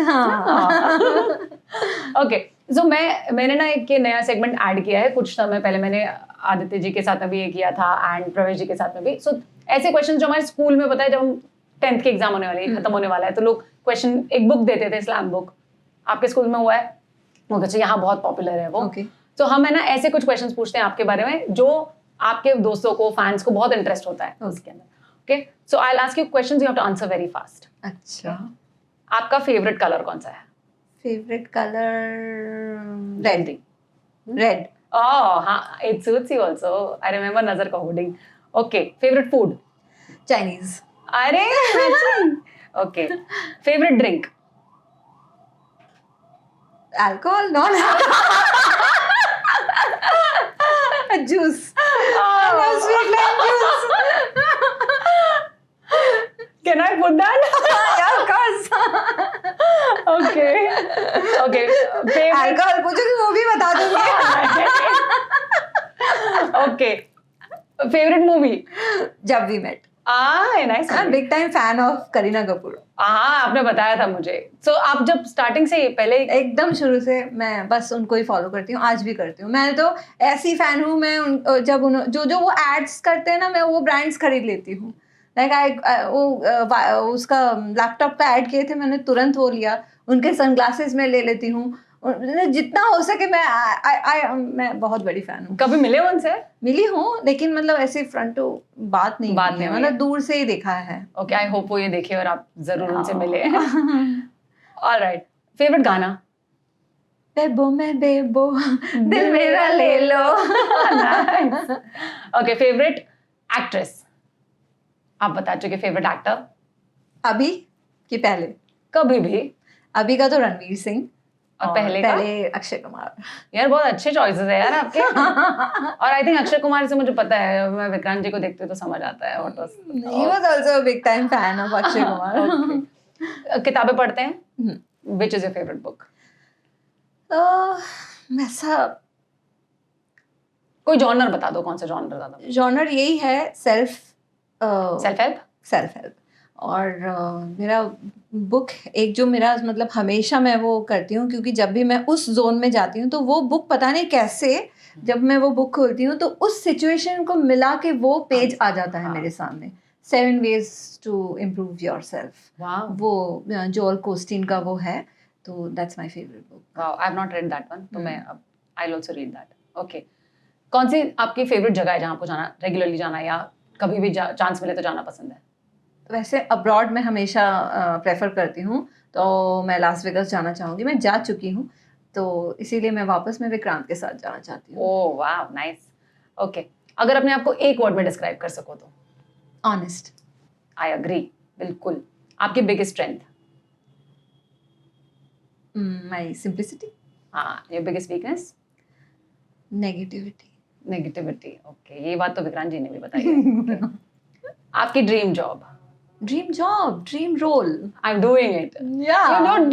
ओके, सो मैंने ना एक नया सेगमेंट ऐड किया है कुछ समय पहले, मैंने आदित्य जी के साथ में भी ये किया था एंड प्रवेश जी के साथ में भी। सो ऐसे क्वेश्चन जो हमारे स्कूल में पता है, जब हम 10th के एग्जाम होने वाले हैं, खत्म होने वाला है, तो लोग क्वेश्चन, एक बुक देते थे, स्लैम बुक, आपके स्कूल में हुआ है? वो कहते यहाँ बहुत पॉपुलर है वो। तो हम है ना ऐसे कुछ क्वेश्चन पूछते हैं आपके बारे में जो आपके दोस्तों को, फैंस को बहुत इंटरेस्ट होता है उसके अंदर। Okay, so I will ask you questions, you have to answer very fast. अच्छा, आपका फेवरेट कलर कौन सा है? Favourite colour red. Oh, हाँ, it suits you also. I remember नजर का hoarding. Okay, favorite food? Chinese. अरे matching. Okay, favorite drink? Alcohol, non juice. Sweet lime juice. Can I put that? Yeah, of course. Okay. Favorite alcohol पूछोगे वो भी बता दूंगी। Okay. Favorite movie? Jab We Met. nice. I'm big time fan of Kareena Kapoor. हाँ, आपने बताया था मुझे। So आप जब स्टार्टिंग से पहले एकदम शुरू से मैं बस उनको ही फॉलो करती हूँ, आज भी करती हूँ। मैं तो ऐसी फैन हूँ, मैं जब जो वो एड्स करते हैं ना, मैं वो ब्रांड्स खरीद लेती हूँ। वो उसका लैपटॉप का ऐड किए थे, मैंने तुरंत वो लिया। उनके सनग्लासेस में ले लेती हूँ, जितना हो सके। मैं बहुत बड़ी फैन हूँ। कभी मिले उनसे? मिली हूँ, लेकिन मतलब ऐसे फ्रंट टू बात नहीं मतलब दूर से ही देखा है। ओके, आई होप वो ये देखे और आप जरूर उनसे मिले। ऑलराइट, फेवरेट गाना? बेबो मैं बेबो दिल मेरा ले लो। ओके, फेवरेट एक्ट्रेस आप बता चुके, फेवरेट एक्टर अभी कि पहले? कभी भी। अभी का तो रणवीर सिंह और पहले का? पहले अक्षय कुमार। यार बहुत अच्छे चॉइसेस है यार आपके। और आई थिंक अक्षय कुमार से मुझे पता है, मैं विक्रांत जी को देखती हूँ तो समझ आता है what was. He was also a big time fan of Akshay Kumar. किताबें पढ़ते हैं? Which is your favorite book? वैसा कोई जॉनर बता दो, कौन सा जॉनर ज्यादा? जॉनर यही है, सेल्फ सेल्फ हेल्प। और मेरा बुक एक जो मेरा मतलब हमेशा मैं वो करती हूँ, क्योंकि जब भी मैं उस जोन में जाती हूँ तो वो बुक पता नहीं कैसे जब मैं वो बुक खोलती हूँ तो उस सिचुएशन को मिला के वो पेज आ जाता है मेरे सामने। 7 ways to improve yourself, वो जोल कोस्टिन का वो है, तो that's my favourite book. Wow, I have not read that one, तो मैं अब I will also read that. Okay, कौन सी आपकी फेवरेट जगह है जहाँ आपको जाना, रेगुलरली जाना या कभी भी चांस मिले तो जाना पसंद है? वैसे अब्रॉड में हमेशा प्रेफर करती हूँ, तो मैं लास वेगास जाना चाहूँगी। मैं जा चुकी हूँ, तो इसीलिए मैं वापस में विक्रांत के साथ जाना चाहती हूँ। ओह वाव, नाइस। ओके, अगर अपने आप को एक वर्ड में डिस्क्राइब कर सको तो? ऑनेस्ट। आई एग्री, बिल्कुल। आपकी बिगेस्ट स्ट्रेंथ? My simplicity. हाँ, your biggest weakness? Negativity. Negativity, okay, ये बात तो विक्रांत जी ने भी बताई है। Okay. आपकी dream job? Dream job, dream role. I am doing it.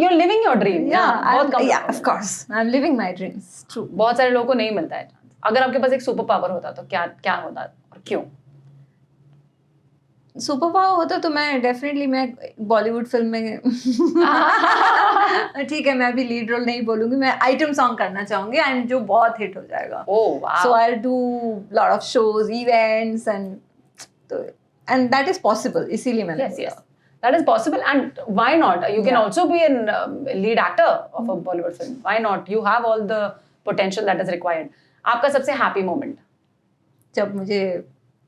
You're living your dream. बहुत कम। Yeah, of course. I'm living my dreams. True. बहुत सारे लोगों को नहीं मिलता है चांस। अगर आपके पास एक सुपर पावर होता तो क्या होता और क्यों? सुपर पावर होता तो मैं डेफिनेटली मैं बॉलीवुड फिल्म में ठीक है, मैं भी लीड रोल नहीं बोलूंगी, मैं आइटम सॉन्ग करना चाहूंगी एंड जो बहुत हिट हो जाएगा। ओह wow. So I do lot of shows, events and that is possible, इसीलिए मैंने yes, that is possible, and why not? You can also be a lead actor of a Bollywood film. Why not? You have all the potential that is required. आपका सबसे happy moment? जब मुझे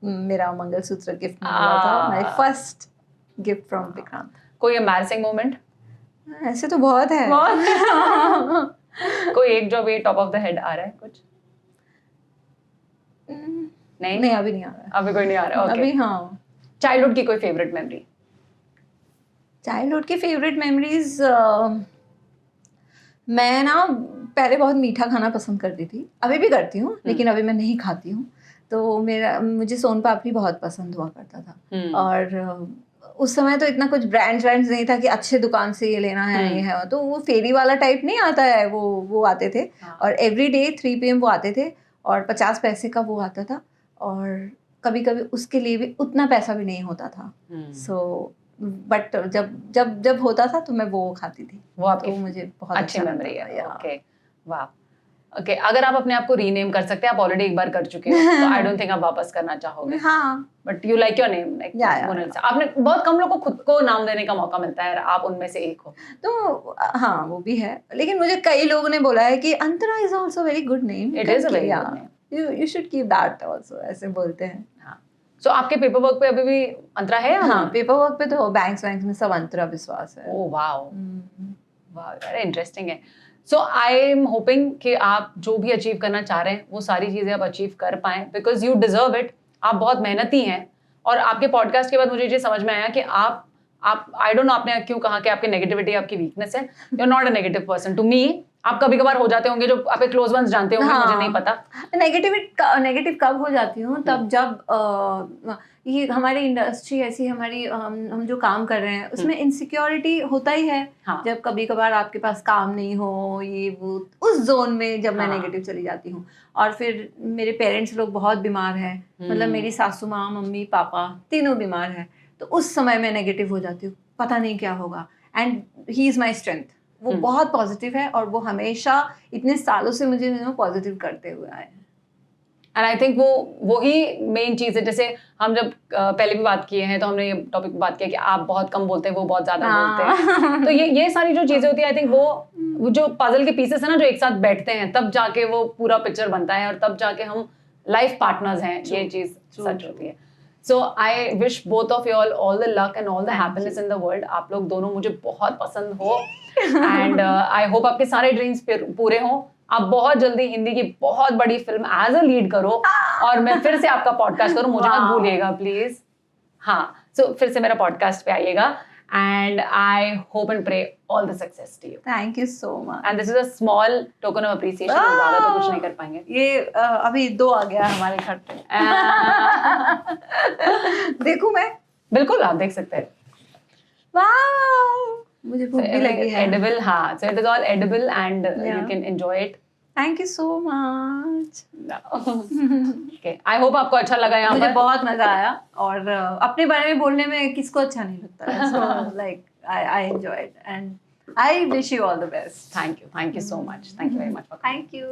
मेरा mangalsutra gift मिला था, my first gift from Vikrant. कोई embarrassing moment? ऐसे तो बहुत है। कोई एक जो भी टॉप ऑफ द हेड आ रहा है कुछ? नहीं, अभी नहीं आ रहा है। अभी कोई नहीं आ रहा। अभी हाँ। चाइल्डहुड की कोई फेवरेट मेमोरी? चाइल्डहुड की फेवरेट मेमोरीज, मैं ना पहले बहुत मीठा खाना पसंद करती थी, अभी भी करती हूँ, लेकिन अभी मैं नहीं खाती हूँ। तो मुझे सोन पापड़ी बहुत पसंद हुआ करता था। और उस समय तो इतना कुछ ब्रांड्स नहीं था कि अच्छे दुकान से ये लेना है, ये है, तो वो फेरी वाला टाइप नहीं आता है, वो आते थे। और एवरी डे 3 PM वो आते थे और 50 पैसे का वो आता था, और कभी कभी उसके लिए भी उतना पैसा भी नहीं होता था। सो बट जब होता था तो मैं वो खाती थी। वो आपकी तो मुझे बहुत अच्छी अच्छा मेमोरी है। ओके, वाह। ओके, अगर आप अपने आप को रीनेम कर सकते हैं, आप ऑलरेडी एक बार कर चुके हो, तो आई डोंट थिंक आप वापस करना चाहोगे। हाँ, but you like your name, like Monalisa. आपने बहुत कम लोगों को खुद को नाम देने का मौका मिलता है, आप उनमें से एक हो। तो हाँ, वो भी है, लेकिन मुझे कई लोगों ने बोला है कि Antara is also very good name. It is a very good name, you should keep that also, ऐसे बोलते हैं। हाँ, सो आपके पेपर वर्क पे अभी भी अंतरा है? हाँ, पेपर वर्क पे तो बैंक्स में सब अंतरा विश्वास है। Oh wow, wow, very interesting है। सो आई एम होपिंग कि आप जो भी अचीव करना चाह रहे हैं वो सारी चीज़ें आप अचीव कर पाएं, बिकॉज यू डिजर्व इट। आप बहुत मेहनती हैं, और आपके पॉडकास्ट के बाद मुझे ये समझ में आया कि आप आई डोंट नो आपने क्यों कहा कि आपकी नेगेटिविटी आपकी वीकनेस है। You are not a negative person to me. आप कभी कभार हो जाते होंगे, जो आपके क्लोज वंस जानते होंगे, मुझे नहीं पता। नेगेटिव कब हो जाती हूँ, तब जब ये हमारी इंडस्ट्री ऐसी, हमारी हम जो काम कर रहे हैं उसमें इनसिक्योरिटी होता ही है। हाँ। जब कभी कभार आपके पास काम नहीं हो, ये वो, उस जोन में जब मैं नेगेटिव चली जाती हूँ। और फिर मेरे पेरेंट्स लोग बहुत बीमार हैं, मतलब मेरी सासू माँ, मम्मी, पापा तीनों बीमार हैं, तो उस समय मैं नेगेटिव हो जाती हूँ, पता नहीं क्या होगा। And he is my strength. वो बहुत पॉजिटिव है, और वो हमेशा इतने सालों से मुझे पॉजिटिव करते हुए आए हैं। एंड आई थिंक वो ही मेन चीज़ है। जैसे हम जब पहले भी बात किए हैं, तो हमने ये टॉपिक पे बात किया कि आप बहुत कम बोलते हैं, वो बहुत ज़्यादा बोलते हैं। तो ये सारी जो चीज़ें होती है, आई थिंक वो जो पजल के पीसेस है ना, जो एक साथ बैठते हैं, तब जाके वो पूरा पिक्चर बनता है, और तब जाके हम लाइफ पार्टनर्स हैं। ये चीज़ सच होती है। So I wish both of you all the luck and all the happiness in the world. आप लोग दोनों मुझे बहुत पसंद हो, एंड आई होप आपके सारे ड्रीम्स पूरे हों, आप बहुत जल्दी हिंदी की बहुत बड़ी फिल्म एज अ लीड करो और मैं फिर से आपका पॉडकास्ट करूं, मुझे मत भूलिएगा प्लीज। हाँ, सो फिर से मेरा पॉडकास्ट पे आइएगा and I hope and pray all the success to you. Thank you so much. And this is a small token of appreciation, ज्यादा तो कुछ नहीं कर पाएंगे। ये अभी 2 आ गया हमारे घर पे। देखूं मैं? बिल्कुल, आप देख सकते हैं। वाओ, मुझे भूख भी लगी है। एडिबल, हाँ, so it is all edible and you can enjoy it. Thank you so much. Okay, I hope आपको अच्छा लगा यहाँ मुझे पर। बहुत मजा आया और अपने बारे में बोलने में किसको अच्छा नहीं लगता है। So like I enjoyed and I wish you all the best. Thank you so much, thank you very much. Thank you.